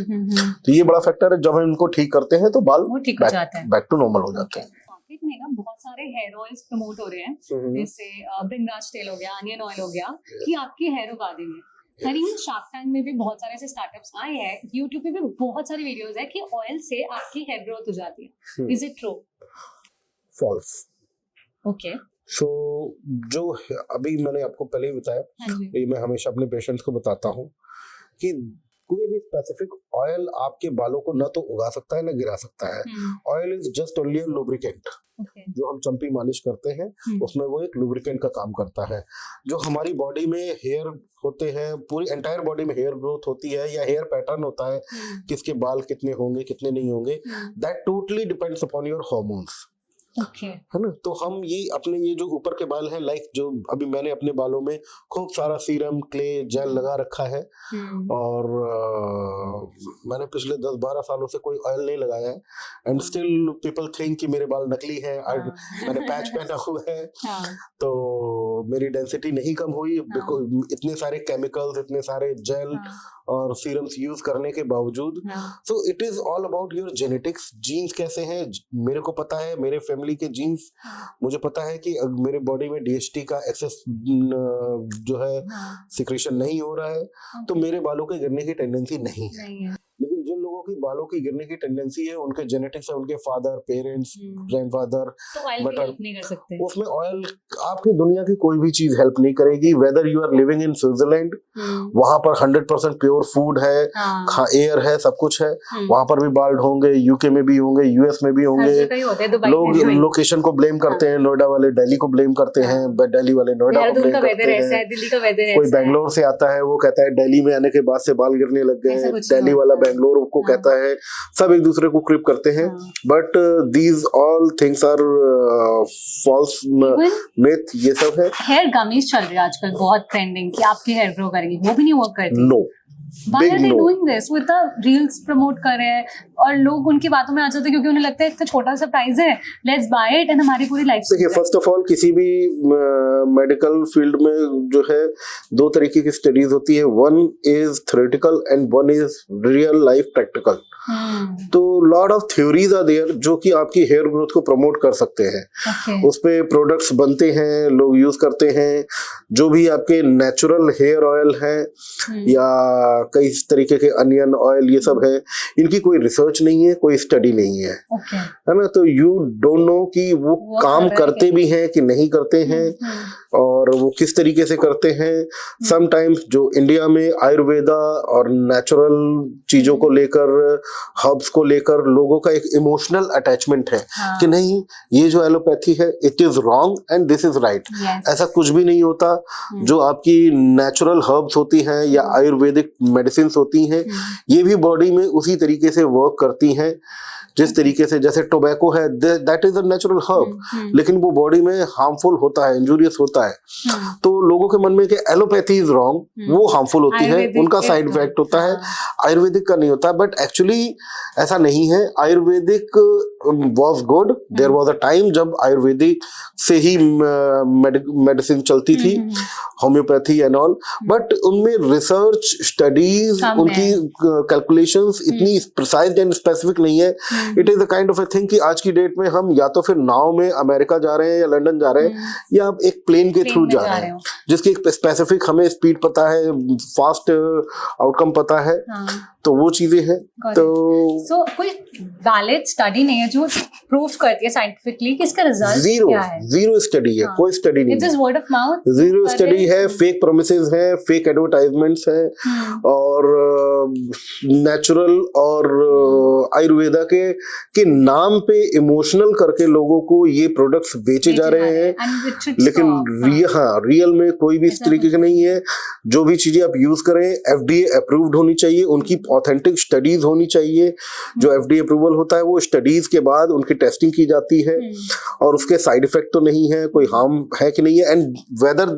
तो ये बड़ा फैक्टर है, जब हम इनको ठीक करते हैं तो बाल बैक टू नॉर्मल हो जाते हैं। मार्केट में ना बहुत सारे हेयर ऑयल्स प्रमोट हो रहे हैं, जैसे भृंगराज तेल हो गया, अनियन ऑयल हो गया, कि आपके हेयर उगा देंगे। और इवन शार्क टैंक में भी बहुत सारे ऐसे स्टार्टअप्स आए हैं, यूट्यूब पे भी बहुत सारी वीडियोस है कि ऑयल से आपकी हेयर ग्रोथ हो जाती है। Is it true? False. Okay. So जो अभी मैंने आपको पहले ही बताया, ये मैं हमेशा अपने पेशेंट्स को बताता हूँ कि कोई भी स्पेसिफिक ऑयल आपके बालों को न तो उगा सकता है न गिरा सकता है। Oil is just only a lubricant. जो हम चंपी मालिश करते हैं उसमें वो एक लुब्रिकेंट का काम करता है। जो हमारी बॉडी में हेयर होते हैं, पूरी एंटायर बॉडी में हेयर ग्रोथ होती है या हेयर पैटर्न होता है, किसके बाल कितने होंगे कितने नहीं होंगे, that totally depends upon your hormones. है ना। तो हम ये अपने ये जो ऊपर के बाल हैं, लाइक जो अभी मैंने अपने बालों में खूब सारा सीरम, क्ले, जेल लगा रखा है, और मैंने पिछले 10-12 सालों से कोई ऑयल नहीं लगाया है, एंड स्टिल पीपल थिंक कि मेरे बाल नकली हैं। मैंने पैच पहना हुआ है तो मेरी डेंसिटी नहीं कम हुई, इतने सारे केमिकल्स, इतने सारे जेल और सीरम्स यूज करने के बावजूद। So it is all about your genetics. Genes कैसे हैं मेरे को पता है, मेरे फैमिली के जीन्स, मुझे पता है कि मेरे बॉडी में DHT का एक्सेस जो है सिक्रेशन नहीं हो रहा है, तो मेरे बालों के गिरने की टेंडेंसी नहीं है। लेकिन जिन लोगों की बालों की गिरने की टेंडेंसी है, उनके जेनेटिक्स है, उनके फादर, पेरेंट्स, ग्रैंडफादर, बट उसमें ऑयल आपकी दुनिया की कोई भी चीज हेल्प नहीं करेगी। Whether you are living in Switzerland, वहां पर 100% प्योर फूड है, एयर है, सब कुछ है, वहां पर भी बाल होंगे, यूके में भी होंगे, US में भी होंगे। लोग लोकेशन को ब्लेम करते हैं, नोएडा वाले दिल्ली को ब्लेम करते हैं, दिल्ली वाले नोएडा को ब्लेम करते हैं। कोई बैंगलोर से आता है, वो कहता है दिल्ली में आने के बाद से बाल गिरने लग गए हैं, दिल्ली वाला बैंगलोर को कहता है, सब एक दूसरे को क्रिप करते हैं। But these all things are false myth, ये सब है। हेयर गमीज चल रही है आजकल बहुत ट्रेंडिंग, कि आपकी हेयर ग्रो करेगी, वो भी नहीं वर्क करती। No, Why are they doing this? वो इतना रील्स प्रमोट कर रहे हैं और लोग उनकी बातों में आ जाते हैं क्योंकि उन्हें लगता है इतना छोटा सा प्राइस है, लेट्स बाय इट, एंड हमारी पूरी लाइफ। देखिए, फर्स्ट ऑफ ऑल किसी भी मेडिकल फील्ड में जो है 2 तरीके की स्टडीज होती है, one is theoretical and one is real life practical. तो lot of theories are there जो कि आपकी हेयर ग्रोथ को प्रमोट कर सकते हैं। उस पे प्रोडक्ट्स बनते हैं, लोग यूज करते हैं। जो भी आपके नेचुरल हेयर ऑयल है या कई तरीके के अनियन ऑयल, ये सब है, इनकी कोई रिसर्च नहीं है, कोई स्टडी नहीं है, है ना। तो यू डोंट नो कि वो काम करते भी हैं कि नहीं करते हैं और वो किस तरीके से करते हैं। समटाइम्स जो इंडिया में आयुर्वेदा और नेचुरल चीजों को लेकर, हर्ब्स को लेकर लोगों का एक इमोशनल अटैचमेंट है कि नहीं, ये जो एलोपैथी है it is wrong and this is right. ऐसा कुछ भी नहीं होता। जो आपकी नेचुरल हर्ब्स होती हैं या आयुर्वेदिक मेडिसिन होती हैं, ये भी बॉडी में उसी तरीके से वर्क करती हैं जिस तरीके से, जैसे टोबैको है, that is a natural herb, लेकिन वो बॉडी में हार्मफुल होता है, इंजूरियस होता है। तो लोगों के मन में कि एलोपैथी इज रॉन्ग, वो हार्मफुल होती है, उनका साइड इफेक्ट होता है, आयुर्वेदिक का नहीं होता। बट एक्चुअली ऐसा नहीं है। Ayurvedic was good, there was a time जब आयुर्वेदिक से ही मेडिसिन चलती थी, होम्योपैथी एंड ऑल, बट उनमें रिसर्च, स्टडीज, उनकी कैलकुलेशंस इतनी प्रिसाइज एंड स्पेसिफिक नहीं है it is the kind of a thing कि आज की डेट में हम या तो फिर नाव में अमेरिका जा रहे हैं या लंदन जा रहे हैं, या आप एक प्लेन के थ्रू जा रहे हैं जिसकी एक स्पेसिफिक हमें स्पीड पता है, फास्ट आउटकम पता है, तो वो चीजें हैं। तो कोई वैलिड स्टडी नहीं है जो प्रूव करती है साइंटिफिकली कि इसका रिजल्ट क्या है? जीरो स्टडी है, कोई स्टडी नहीं है, word of mouth, zero study है, फेक प्रोमिसेस है, फेक एडवर्टाइजमेंट्स है, और नेचुरल और आयुर्वेदा के नाम पे इमोशनल करके लोगों को ये प्रोडक्ट्स बेचे जा रहे हैं, लेकिन रियल में कोई भी इस तरीके का नहीं है। जो भी चीजें आप यूज करें FDA अप्रूव्ड होनी चाहिए, उनकी ऑथेंटिक स्टडीज होनी चाहिए। जो FDA अप्रूवल होता है वो स्टडीज के बाद उनकी टेस्टिंग की जाती है, और उसके साइड इफेक्ट तो नहीं है, कोई हार्म है कि नहीं है, and whether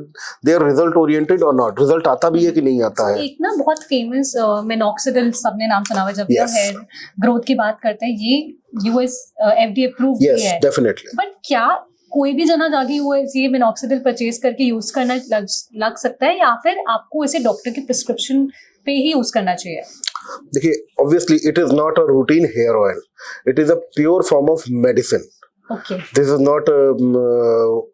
they are result oriented और नॉट, रिजल्ट आता भी है कि नहीं आता है। एक ना बहुत फेमस मिनॉक्सिडिल, सबने नाम सुना हुआ जब हेयर ग्रोथ की बात करते हैं, ये US FDA अप्रूव्ड है। डेफिनेटली। बट क्या कोई भी जना जाके ये मिनॉक्सिडिल परचेज करके यूज करना लग सकता है, या फिर आपको इसे डॉक्टर की प्रिस्क्रिप्शन पे ही यूज करना चाहिए? देखिए, obviously it is not a routine hair oil, it is a pure form of medicine. Okay. This is not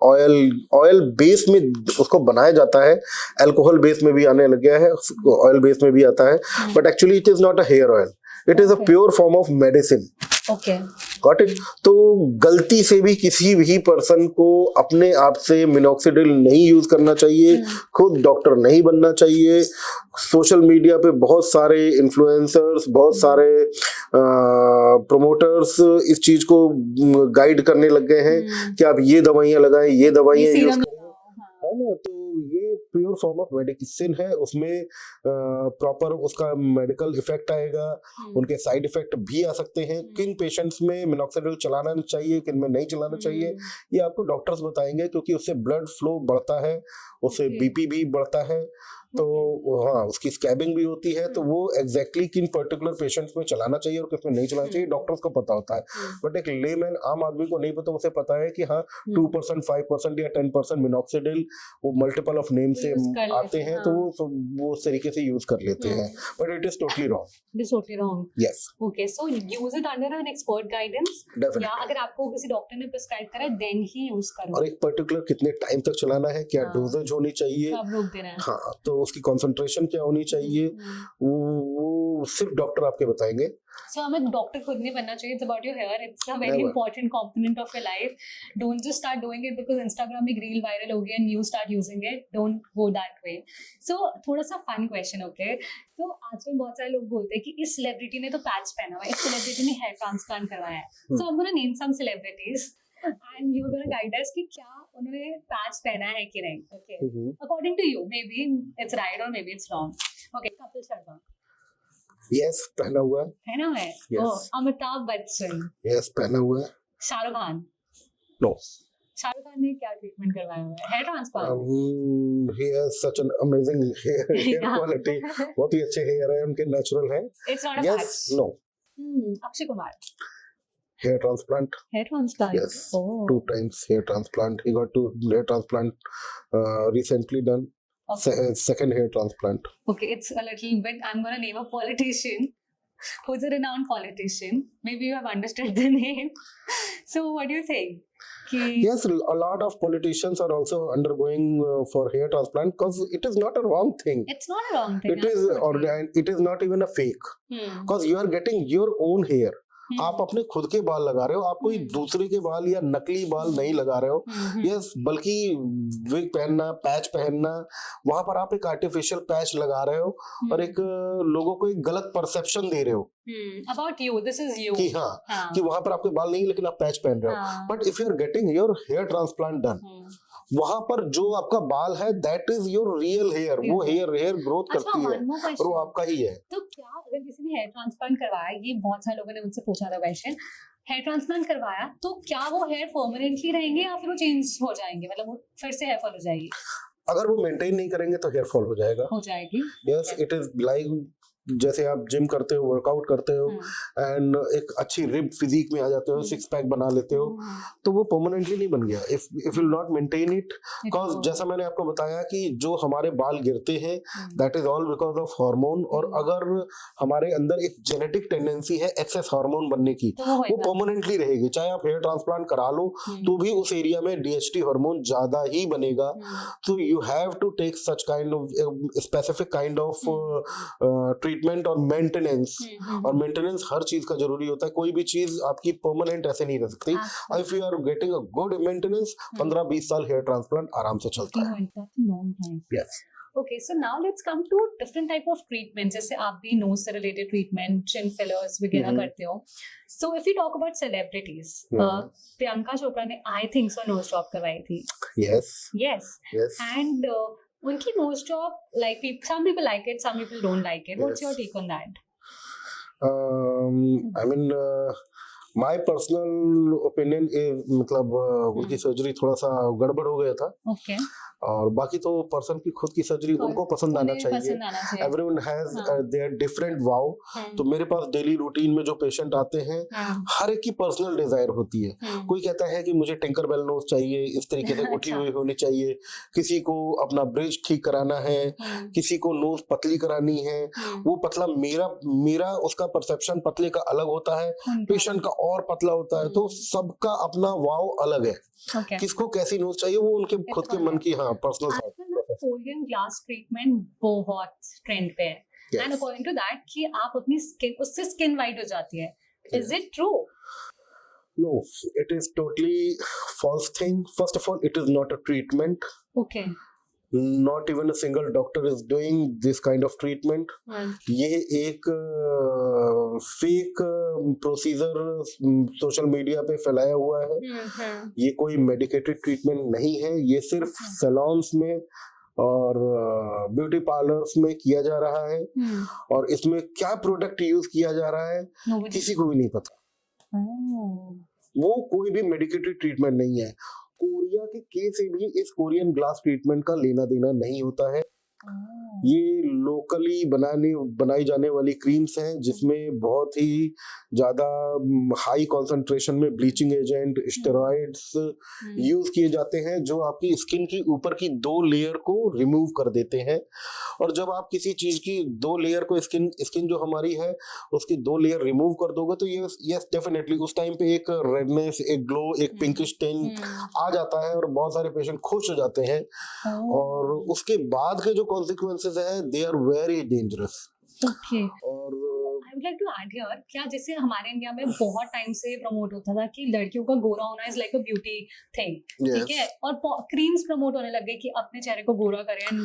oil base में उसको बनाया जाता है, अल्कोहल बेस में भी आने लग गया है, ऑयल बेस में भी आता है, but actually it is not a hair oil, it is a pure form of medicine. Okay, got it. तो गलती से भी किसी भी पर्सन को अपने आप से मिनॉक्सिडिल नहीं यूज करना चाहिए, खुद डॉक्टर नहीं बनना चाहिए। सोशल मीडिया पे बहुत सारे इन्फ्लुएंसर्स, बहुत सारे प्रमोटर्स इस चीज को गाइड करने लग गए हैं कि आप ये दवाइयां लगाएं, ये दवाइयां यूज करें, है ना। तो ये प्योर फॉर्म ऑफ मेडिसिन है, उसमें प्रॉपर उसका मेडिकल इफेक्ट आएगा, उनके साइड इफेक्ट भी आ सकते हैं। किन पेशेंट्स में मिनॉक्सिडिल चलाना चाहिए, किन में नहीं चलाना चाहिए, ये आपको डॉक्टर्स बताएंगे, क्योंकि उससे ब्लड फ्लो बढ़ता है, उससे BP भी बढ़ता है, तो हाँ उसकी स्कैबिंग भी होती है। तो वो एग्जैक्टली किन पर्टिकुलर पेशेंट्स में चलाना चाहिए और किस में नहीं चलाना चाहिए डॉक्टर्स को पता होता है, बट एक लेमैन आम आदमी को नहीं पता। उसे पता है कि हाँ 2%, 5% या 10% मिनॉक्सिडिल, वो मल्टीपल ऑफ नेम से आते हैं, तो वो उस तरीके से यूज कर लेते हैं, but it is totally wrong. It is totally wrong. Yes. Okay, so use it under an expert guidance. Definitely. या अगर आपको किसी डॉक्टर ने प्रिस्क्राइब करा है then ही यूज करो। और एक पर्टिकुलर कितने टाइम तक चलाना है, क्या डोजेज होनी चाहिए, कब रोक देना है, हाँ तो उसकी कंसंट्रेशन क्या होनी चाहिए, वो सिर्फ डॉक्टर आपके बताएंगे। So हमें डॉक्टर खुद नहीं बनना चाहिए। It's about your hair. It's a very important component of your life. Don't just start doing it because Instagram में reel viral हो गया and you start using it. Don't go that way. So थोड़ा सा fun question, okay? तो आजकल बहुत सारे लोग बोलते हैं कि इस सेलिब्रिटी ने तो पैच पहना हुआ है, इस सेलिब्रिटी ने हेयर ट्रांसप्लांट करवाया है। So I'm gonna name some celebrities and you're gonna guide us कि क्या उन्होंने पैच पहना है कि नहीं, okay? According to you, maybe it's right or maybe it's wrong. Okay, Kapil Sharma. Yes, पहना हुआ है। Yes. अमिताभ बच्चन। यस, पहना हुआ है। शाहरुख खान। नो। शाहरुख खान ने क्या ट्रीटमेंट करवाया हुआ है? Hair transplant. he has such an amazing hair quality, बहुत ही अच्छे हेयर है उनके, नेचुरल है। It's not a Yes, patch. no. Akshay Kumar. Hair transplant. Hair transplant. Yes. Oh. 2 times hair transplant. He got 2 hair transplant recently done. Okay. Second hair transplant. Okay, it's a little bit. I'm gonna name a politician who's a renowned politician. Maybe you have understood the name. So what do you think? Yes, a lot of politicians are also undergoing for hair transplant because it is not a wrong thing. It's not a wrong thing. It is, or it is not even a fake. Because you are getting your own hair. आप अपने खुद के बाल लगा रहे हो, आप कोई दूसरे के बाल या नकली बाल नहीं लगा रहे हो। यस, बल्कि विग पहनना, पैच पहनना, वहां पर आप एक आर्टिफिशियल पैच लगा रहे हो और एक लोगों को एक गलत परसेप्शन दे रहे हो about you, this is you, कि हाँ कि वहां पर आपके बाल नहीं, लेकिन आप पैच पहन रहे हो। But if you are getting your hair transplant done, वहां पर जो आपका बाल है that is your real hair, वो हेयर ग्रोथ करती है और वो आपका ही है। तो क्या अगर किसी ने हेयर ट्रांसप्लांट करवाया, ये बहुत सारे लोगों ने मुझसे पूछा था क्वेश्चन, हेयर ट्रांसप्लांट करवाया तो क्या वो हेयर परमानेंटली रहेंगे या फिर वो चेंज हो जाएंगे, मतलब वो फिर से हेयर फॉल हो जाएगी? अगर वो मेंटेन नहीं करेंगे तो हेयर फॉल हो जाएगा, हो जाएगी। यस, इट इज लाइक जैसे आप जिम करते हो, वर्कआउट करते हो एंड एक अच्छी रिब फिजिक में आ जाते हो, सिक्स पैक बना लेते हो, तो वो परमानेंटली नहीं बन गया if you not maintain it. Because जैसा मैंने आपको बताया कि जो हमारे बाल गिरते हैं that is all because of hormone, और अगर हमारे अंदर एक जेनेटिक टेंडेंसी है एक्सेस हार्मोन बनने की, वो परमानेंटली रहेगी। चाहे आप हेयर ट्रांसप्लांट करा लो तो भी उस एरिया में डीएचटी हार्मोन ज्यादा ही बनेगा। तो you have to take such kind of specific kind of treatment और मेंटेनेंस। और मेंटेनेंस हर चीज का जरूरी होता है, कोई भी चीज आपकी परमानेंट ऐसे नहीं रह सकती। If you are getting a good maintenance, 15-20 साल हेयर ट्रांसप्लांट आराम से चलता है। Yes. Okay, so now let's come to different type of treatments. जैसे आप भी nose से related treatment, chin fillers वगैरह करते हो. So if we talk about celebrities, Priyanka Chopra ने I think so nose job करवाई थी. Yes. Yes. Yes. And उनकी nose job, like some people like it, some people don't like it. What's your take on that? I mean, my personal opinion is मतलब उनकी surgery थोड़ा सा गड़बड़ हो गया था। Okay. और बाकी तो पर्सन की खुद की सर्जरी उनको पसंद आना चाहिए। एवरीवन हैज देयर डिफरेंट वाव। तो मेरे पास डेली रूटीन में जो पेशेंट आते हैं हर एक की पर्सनल डिजायर होती है। कोई कहता है कि मुझे टिंकर बेल नोज चाहिए, इस तरीके से उठी हुई होनी चाहिए, किसी को अपना ब्रिज ठीक कराना है, किसी को नोज पतली करानी है। वो पतला मेरा उसका परसेप्शन पतले का अलग होता है, पेशेंट का और पतला होता है। तो सबका अपना वाव अलग है। किसको कैसी नोज चाहिए वो उनके खुद के मन की पर्सनल। कोरियन ग्लास ट्रीटमेंट बहुत ट्रेंड पे है एंड अकॉर्डिंग टू दैट कि आप अपनी स्किन उससे स्किन वाइट हो जाती है। Is it true? No, it is totally false thing. First of all, it is not a treatment. Okay. Not even a single doctor is doing this kind of treatment. ये एक fake procedure social media पे फैलाया हुआ है। ये कोई medicated treatment नहीं है। ये सिर्फ सैलून्स में और ब्यूटी पार्लर्स में किया जा रहा है। और इसमें क्या प्रोडक्ट यूज किया जा रहा है किसी को भी नहीं पता। वो कोई भी मेडिकेटेड ट्रीटमेंट नहीं है। कोरिया के केस से भी इस कोरियन ग्लास ट्रीटमेंट का लेना देना नहीं होता है। ये लोकली बनाई जाने वाली क्रीम्स हैं जिसमें बहुत ही ज्यादा हाई कॉन्सेंट्रेशन में ब्लीचिंग एजेंट, स्टेरॉइड्स यूज किए जाते हैं जो आपकी स्किन की ऊपर की 2 लेयर को रिमूव कर देते हैं। और जब आप किसी चीज की 2 लेयर को स्किन जो हमारी है उसकी 2 लेयर रिमूव कर दोगे तो ये यस डेफिनेटली उस टाइम पे एक रेडनेस, एक ग्लो, एक पिंकिश टिंट आ जाता है और बहुत सारे पेशेंट खुश हो जाते हैं। और उसके बाद के जो कॉन्सिक्वेंसेस है they are very dangerous. Okay. और I would like to add here, क्या जैसे हमारे इंडिया में बहुत टाइम से प्रमोट होता था कि लड़कियों का गोरा होना is like a beauty thing, ठीक है, और क्रीम्स प्रमोट होने लग गए कि अपने चेहरे को गोरा करें and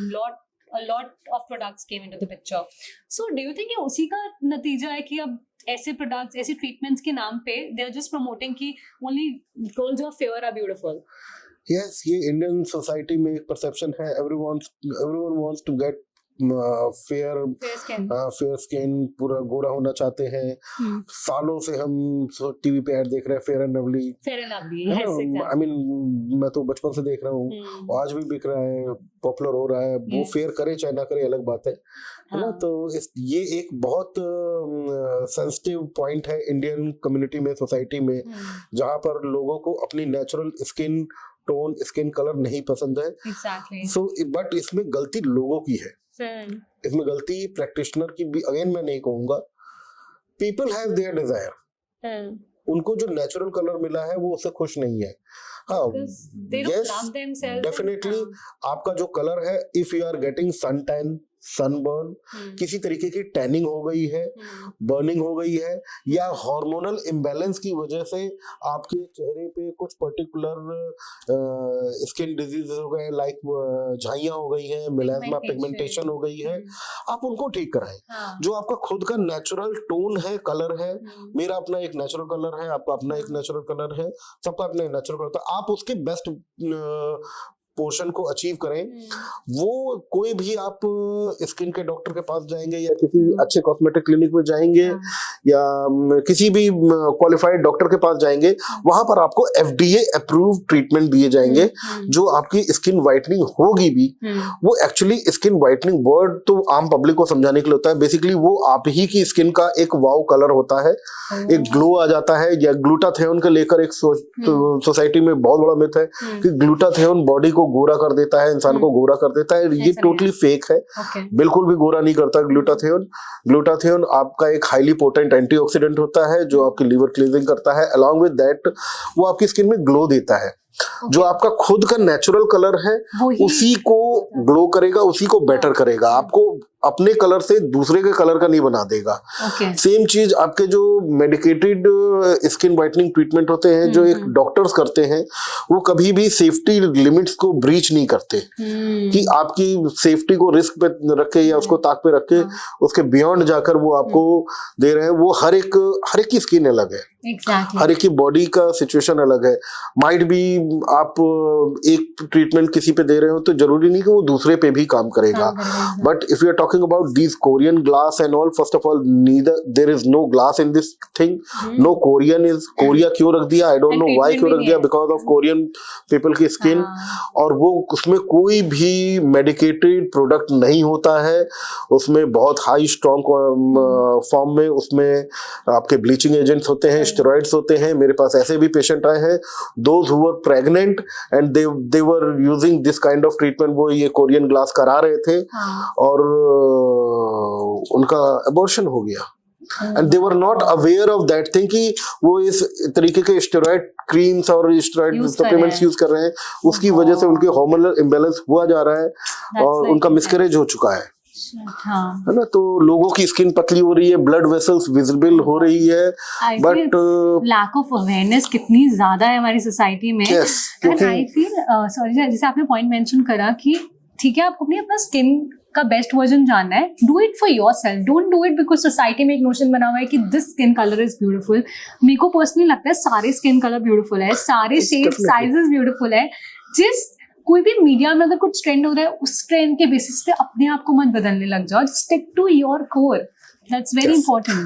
a lot of products came into the picture. So do you think ये उसी का नतीजा है कि अब ऐसे products, ऐसे treatments के नाम पे they are just promoting कि only girls who are fair are beautiful? Yes, ये इंडियन सोसाइटी में एक परसेप्शन है। everyone wants to get fair skin, पूरा गोरा होना चाहते हैं। सालों से हम टीवी पे ऐड देख रहे हैं fair and lovely. I mean मैं तो बचपन से देख रहा हूँ, आज भी बिक रहा है, पॉपुलर हो रहा है। वो फेयर करे चाहे ना करे अलग बात है ना। तो ये एक बहुत सेंसिटिव पॉइंट है इंडियन कम्युनिटी में, सोसाइटी में, जहाँ पर लोगों को अपनी natural skin tone, skin colour नहीं पसंद है। सो बट इसमें गलती लोगों की है, इसमें गलती प्रैक्टिशनर की भी अगेन मैं नहीं कहूंगा। पीपल हैव देयर डिजायर, उनको जो नेचुरल कलर मिला है वो उससे खुश नहीं है। हाँ, यस डेफिनेटली आपका जो कलर है, if you are getting sun tan, sunburn, किसी तरीके की टैनिंग हो गई है, बर्निंग हो गई है, या हार्मोनल इम्बैलेंस की वजह से आपके चेहरे पे कुछ पर्टिकुलर स्किन डिजीज हो गए, लाइक झाइयां हो गई है, मेलास्मा पिगमेंटेशन हो गई है, आप उनको ठीक कराएं। जो आपका खुद का नेचुरल टोन है, कलर है, मेरा अपना एक नेचुरल कलर है, आपका अपना एक नेचुरल कलर है, सबका अपना नेचुरल कलर, तो आप उसके बेस्ट पोर्शन को अचीव करें, वो कोई भी आप स्किन के डॉक्टर के पास जाएंगे या किसी अच्छे कॉस्मेटिक क्लिनिक में जाएंगे या किसी भी क्वालिफाइड डॉक्टर के पास जाएंगे, वहां पर आपको FDA अप्रूव ट्रीटमेंट दिए जाएंगे जो आपकी स्किन वाइटनिंग होगी भी। वो एक्चुअली स्किन वाइटनिंग वर्ड तो आम पब्लिक को समझाने के लिए होता है, बेसिकली वो आप ही की स्किन का एक वाव कलर होता है, एक ग्लो आ जाता है। या ग्लूटाथियोन को लेकर एक सोसाइटी में बहुत बड़ा मिथ है कि ग्लूटाथियोन बॉडी को गोरा कर देता है, इंसान को गोरा कर देता है। ये टोटली फेक है, बिल्कुल भी गोरा नहीं करता ग्लूटाथियोन। ग्लूटाथियोन आपका एक हाईली पोटेंट एंटीऑक्सीडेंट होता है जो आपकी लीवर क्लींजिंग करता है। अलॉन्ग विद दैट वो आपकी स्किन में ग्लो देता है। जो आपका खुद का नेचुरल कलर है उसी को ग्लो करेगा, उसी को बेटर करेगा। आपको अपने कलर से दूसरे के कलर का नहीं बना देगा। सेम चीज आपके जो मेडिकेटेड स्किन वाइटनिंग ट्रीटमेंट होते हैं जो एक डॉक्टर्स करते हैं, वो कभी भी सेफ्टी लिमिट्स को ब्रीच नहीं करते कि आपकी सेफ्टी को रिस्क पे रख के या उसको ताक पे रख के उसके बियॉन्ड जाकर वो आपको दे रहे हैं। वो हर एक की स्किन अलग है, हर एक की बॉडी का सिचुएशन अलग है। माइट भी आप एक ट्रीटमेंट किसी पे दे रहे हो तो जरूरी नहीं कि वो दूसरे पे भी काम करेगा। But if you are talking about these Korean glass and all, first of all, neither there is no glass in this thing. No Korean is Korea क्यों रख दिया? I don't know why क्यों रख दिया, because of Korean people की skin। और वो उसमें कोई भी medicated product नहीं होता है, उसमें बहुत high strong form में उसमें आपके bleaching agents होते हैं, steroids होते हैं। मेरे पास ऐसे भी patient आए हैं, those who were pregnant and they were using this kind of treatment, वो ये Korean glass करा रहे थे और उनका अबॉर्शन हो गया। And they were not aware of that thing कि वो इस तरीके के स्टेरॉइड क्रीम्स और स्टेरॉइड सप्लीमेंट्स यूज कर रहे हैं, उसकी वजह से उनके हार्मोनल इम्बैलेंस हुआ जा रहा है और उनका मिसकैरेज हो चुका है। है ना? तो लोगों की स्किन पतली हो रही है, ब्लड वेसल्स विजिबल हो रही है, बट लैक ऑफ अवेयरनेस कितनी ज्यादा है हमारी सोसाइटी में। एंड आई फील सॉरी, जैसे आपने पॉइंट मेंशन करा कि ठीक है आपको अपना स्किन का बेस्ट वर्जन जानना है, do it for your self, don't do it because society में एक नोशन बना हुआ है कि this skin colour is beautiful. मेरे को पर्सनली लगता है सारे स्किन कलर ब्यूटीफुल है, सारे शेप साइजेस ब्यूटीफुल है। जिस कोई भी मीडिया में अगर कुछ ट्रेंड हो रहा है उस ट्रेंड के बेसिस पे अपने आप को मत बदलने लग जाओ, stick to your core, that's very important.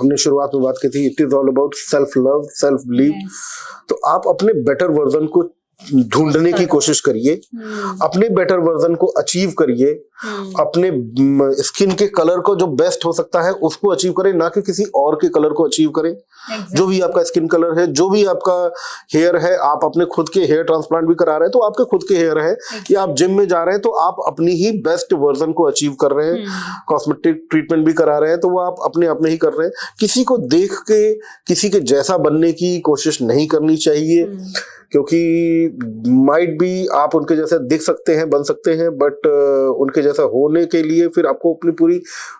हमने शुरुआत में बात की थी, it is all about self love, self believe. तो आप अपने बेटर वर्जन को ढूंढने की कोशिश करिए, अपने बेटर वर्जन को अचीव करिए, अपने स्किन के कलर को जो बेस्ट हो सकता है उसको अचीव करें, ना कि किसी और के कलर को अचीव करें। जो भी आपका स्किन कलर है, जो भी आपका हेयर है, आप अपने खुद के हेयर ट्रांसप्लांट भी करा रहे हैं तो आपके खुद के हेयर है, या आप जिम में जा रहे हैं तो आप अपनी ही बेस्ट वर्जन को अचीव कर रहे हैं, कॉस्मेटिक ट्रीटमेंट भी करा रहे हैं तो वो आप अपने ही कर रहे हैं। किसी को देख के किसी के जैसा बनने की कोशिश नहीं करनी चाहिए, क्योंकि माइट भी आप उनके जैसे दिख सकते हैं, बन सकते हैं, बट उनके जैसा होने के लिए फिर आपको अपनी पूरी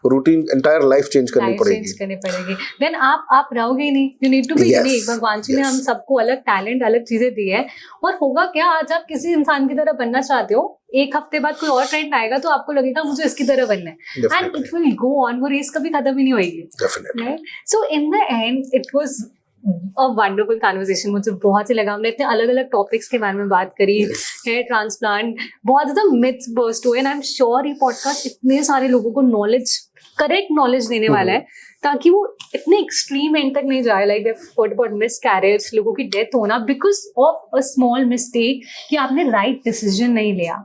रूटीन एंटायर लाइफ चेंज करनी पड़ेगी। देन आप रहोगे ही नहीं, you need to be unique. भगवान जी ने हम सबको अलग टैलेंट, अलग चीजें दी है। और होगा क्या, आज आप किसी इंसान की तरह बनना चाहते हो, एक हफ्ते बाद कोई और ट्रेंड आएगा तो आपको लगेगा मुझे इसकी तरह बनना है, and it will go on, वो रेस कभी खत्म ही नहीं होगी। So in the end it was a wonderful conversation। मुझे बहुत ही लगा, हमने इतने अलग अलग टॉपिक्स के बारे में बात करी, हेयर ट्रांसप्लांट, बहुत ज़्यादा मिथ्स बर्स्ट हुए, एंड आई एम श्योर ये पॉडकास्ट इतने सारे लोगों को नॉलेज, करेक्ट नॉलेज देने वाला है, ताकि वो इतने एक्सट्रीम एंड तक नहीं जाए, लाइक व्हाट अबाउट मिसकैरेज, लोगों की डेथ होना because of a small mistake कि आपने राइट डिसीजन नहीं लिया।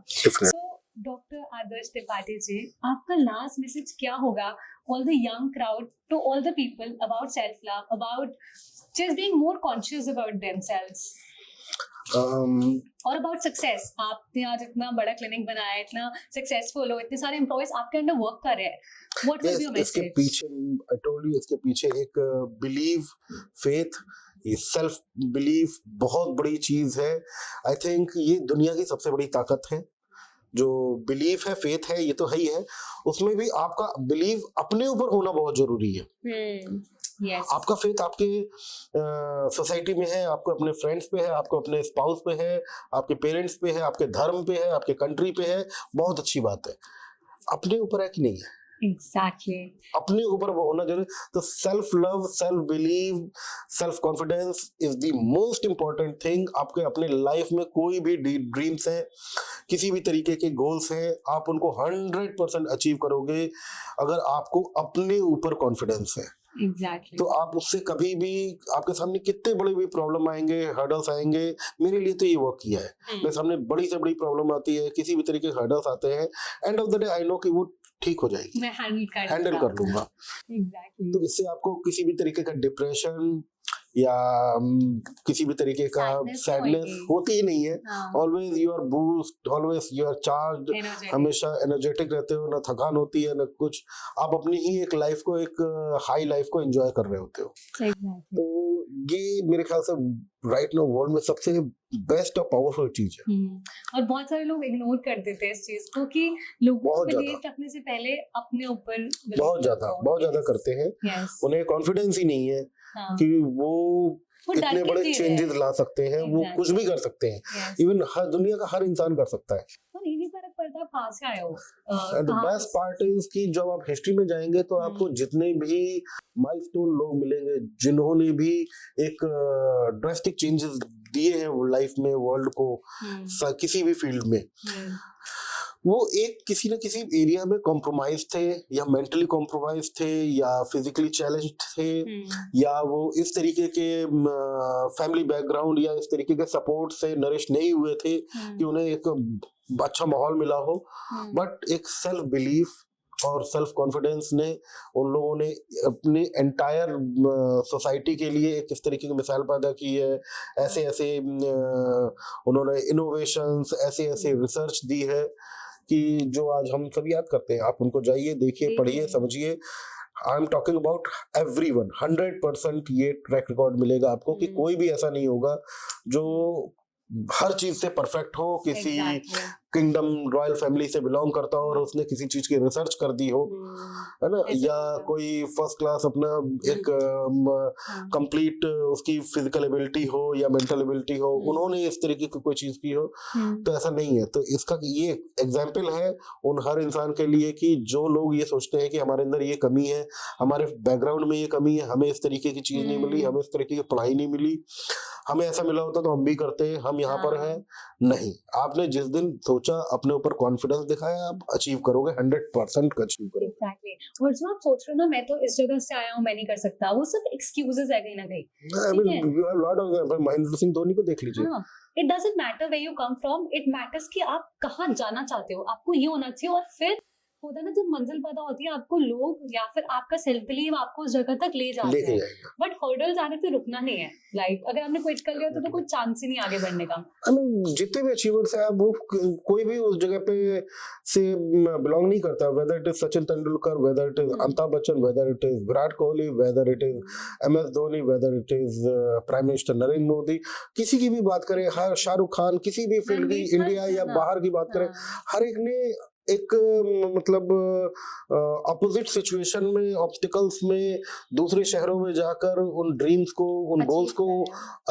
डॉक्टर आदर्श त्रिपाठी जी, आपका लास्ट मैसेज क्या होगा all the young crowd, to all the people, about self-love, about just being more conscious about themselves और about success? आपने आज इतना बड़ा क्लिनिक बनाया है, इतना सक्सेसफुल हो, इतने सारे एम्प्लॉयज आपके अंडर वर्क कर रहे हैं, what will be your message? इसके पीछे, I told you, इसके पीछे एक बिलीव, फेथ, ये सेल्फ बिलीफ बहुत बड़ी चीज है। आई थिंक ये दुनिया की सबसे बड़ी ताकत है। जो बिलीफ है, फेथ है, ये तो है ही है, उसमें भी आपका बिलीव अपने ऊपर होना बहुत जरूरी है। Yes. आपका फेथ आपके सोसाइटी में है, आपको अपने फ्रेंड्स पे है, आपको अपने स्पाउस पे है, आपके पेरेंट्स पे है, आपके धर्म पे है, आपके कंट्री पे है, बहुत अच्छी बात है। अपने ऊपर है कि नहीं है? Exactly. अपने ऊपर वो होना जरूरी। तो self love, self believe, self confidence is the most important thing. आपके अपने लाइफ में कोई भी ड्रीम्स हैं, किसी भी तरीके के गोल्स हैं, आप उनको 100% अचीव करोगे अगर आपको अपने ऊपर कॉन्फिडेंस है। Exactly. तो आप उससे कभी भी, आपके सामने कितने बड़े भी प्रॉब्लम आएंगे, हर्डल्स आएंगे, मेरे लिए तो ये वर्क किया है, मेरे सामने बड़ी से बड़ी प्रॉब्लम आती है, किसी भी तरीके के हर्डल्स आते हैं, and of the day I know कि वो ठीक हो जाएगी, मैं हैंडल कर लूंगा। Exactly. तो इससे आपको किसी भी तरीके का डिप्रेशन या किसी भी तरीके का सैडनेस होती ही नहीं है। Always you are boost, always you are charge, हमेशा एनर्जेटिक रहते हो, ना थकान होती है ना कुछ, आप अपनी ही एक लाइफ को, एक हाई लाइफ को एंजॉय कर रहे होते हो। तो ये मेरे ख्याल से राइट नाउ वर्ल्ड में सबसे बेस्ट और पावरफुल चीज है। और बहुत सारे लोग इग्नोर कर देते हैं इस चीज को कि लोगों को बिलीव रखने से पहले अपने ऊपर बहुत ज्यादा करते हैं। उन्हें कॉन्फिडेंस ही नहीं है कि वो इतने बड़े चेंजेस ला सकते हैं, वो कुछ भी कर सकते हैं, इवन हर दुनिया का हर इंसान कर सकता है। और ये नहीं फर्क पड़ता कहाँ से आए हो। And the best part is कि जब आप हिस्ट्री में जाएंगे तो आपको जितने भी माइलस्टोन लोग मिलेंगे जिन्होंने भी एक ड्रास्टिक चेंजेस दिए हैं लाइफ में, वर्ल्ड को, किसी भी फील्ड में, वो एक किसी न किसी एरिया में कॉम्प्रोमाइज थे, या मेंटली कॉम्प्रोमाइज थे, या फिजिकली चैलेंज थे, या वो इस तरीके के फैमिली बैकग्राउंड या इस तरीके के सपोर्ट से नरिश नहीं हुए थे कि उन्हें एक अच्छा माहौल मिला हो। बट एक सेल्फ बिलीफ और सेल्फ कॉन्फिडेंस ने उन लोगों ने अपने एंटायर सोसाइटी के लिए एक इस तरीके की मिसाल पैदा की है। ऐसे ऐसे उन्होंने इनोवेशंस, ऐसे ऐसे रिसर्च दी है कि जो आज हम सब याद करते हैं। आप उनको जाइए, देखिए, पढ़िए, समझिए। I am talking about everyone. 100% ये ट्रैक रिकॉर्ड मिलेगा आपको कि कोई भी ऐसा नहीं होगा जो हर चीज से परफेक्ट हो, किसी किंगडम रॉयल फैमिली से बिलोंग करता हो और उसने किसी चीज की रिसर्च कर दी हो, है ना, या कोई फर्स्ट क्लास अपना एक कंप्लीट उसकी फिजिकल एबिलिटी हो या मेंटल एबिलिटी हो, उन्होंने इस तरीके की कोई चीज की हो। तो ऐसा नहीं है। तो इसका ये एग्जाम्पल है उन हर इंसान के लिए कि जो लोग ये सोचते हैं कि हमारे अंदर ये कमी है, हमारे बैकग्राउंड में ये कमी है, हमें इस तरीके की चीज नहीं मिली, हमें इस तरीके की पढ़ाई नहीं मिली, हमें ऐसा मिला होता तो हम भी करते, हम यहाँ पर हैं। नहीं, आपने जिस दिन सोचा, अपने ऊपर कॉन्फिडेंस दिखाया, आप अचीव करोगे, 100% अचीव करोगे। Exactly. और जो आप सोच रहे हो ना, मैं तो इस जगह से आया हूँ, मैं नहीं कर सकता, वो सब एक्सक्यूजेस है कहीं ना कहीं। I mean, you have a lot of Mahendra Singh Dhoni को देख लीजिए। It doesn't matter where you come from, it matters कि आप कहाँ जाना चाहते हो, आपको ये होना चाहिए। और फिर होता है ना, जब मंजिल पता होती है, आपको लोग या फिर आपका सेल्फ बिलीव आपको उस जगह तक ले जाते हैं। बट हर्डल्स आने पे रुकना नहीं है। लाइक अगर आपने क्विट कर लिया तो कोई चांस ही नहीं आगे बढ़ने का। I mean, जितने भी अचीवर्स हैं, वो कोई भी उस जगह पे से बिलोंग नहीं करता। Whether it is Sachin Tendulkar, whether it is Amitabh Bachchan, whether it is Virat Kohli, whether it is MS Dhoni, whether it is prime minister Narendra Modi, किसी की भी बात करें, हर शाहरुख खान, किसी भी फील्ड की, इंडिया या बाहर की बात करें, हर एक ने एक मतलब अपोजिट सिचुएशन में, ऑब्स्टिकल्स में, दूसरे शहरों में जाकर उन ड्रीम्स को, उन गोल्स को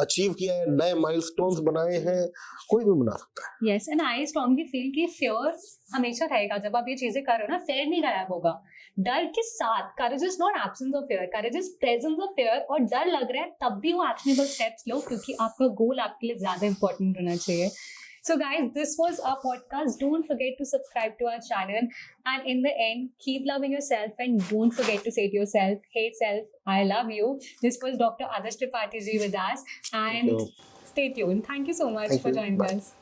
अचीव किया है, नए माइलस्टोन्स बनाए हैं। कोई भी बना सकता है। Yes, and I strongly feel कि फियर हमेशा रहेगा। जब आप ये चीजें कर रहे हो ना, फियर नहीं गायब होगा। डर के साथ, courage is not absence of fear, courage is presence of fear. और डर लग रहा है तब भी वो एक्शनेबल स्टेप्स लो, क्योंकि आपका गोल आपके लिए ज्यादा इंपॉर्टेंट होना चाहिए। So guys, this was our podcast. Don't forget to subscribe to our channel. And in the end, keep loving yourself and don't forget to say to yourself, hey self, I love you. This was Dr. Adarsh Tripathi ji with us. And stay tuned. Thank you so much for joining us.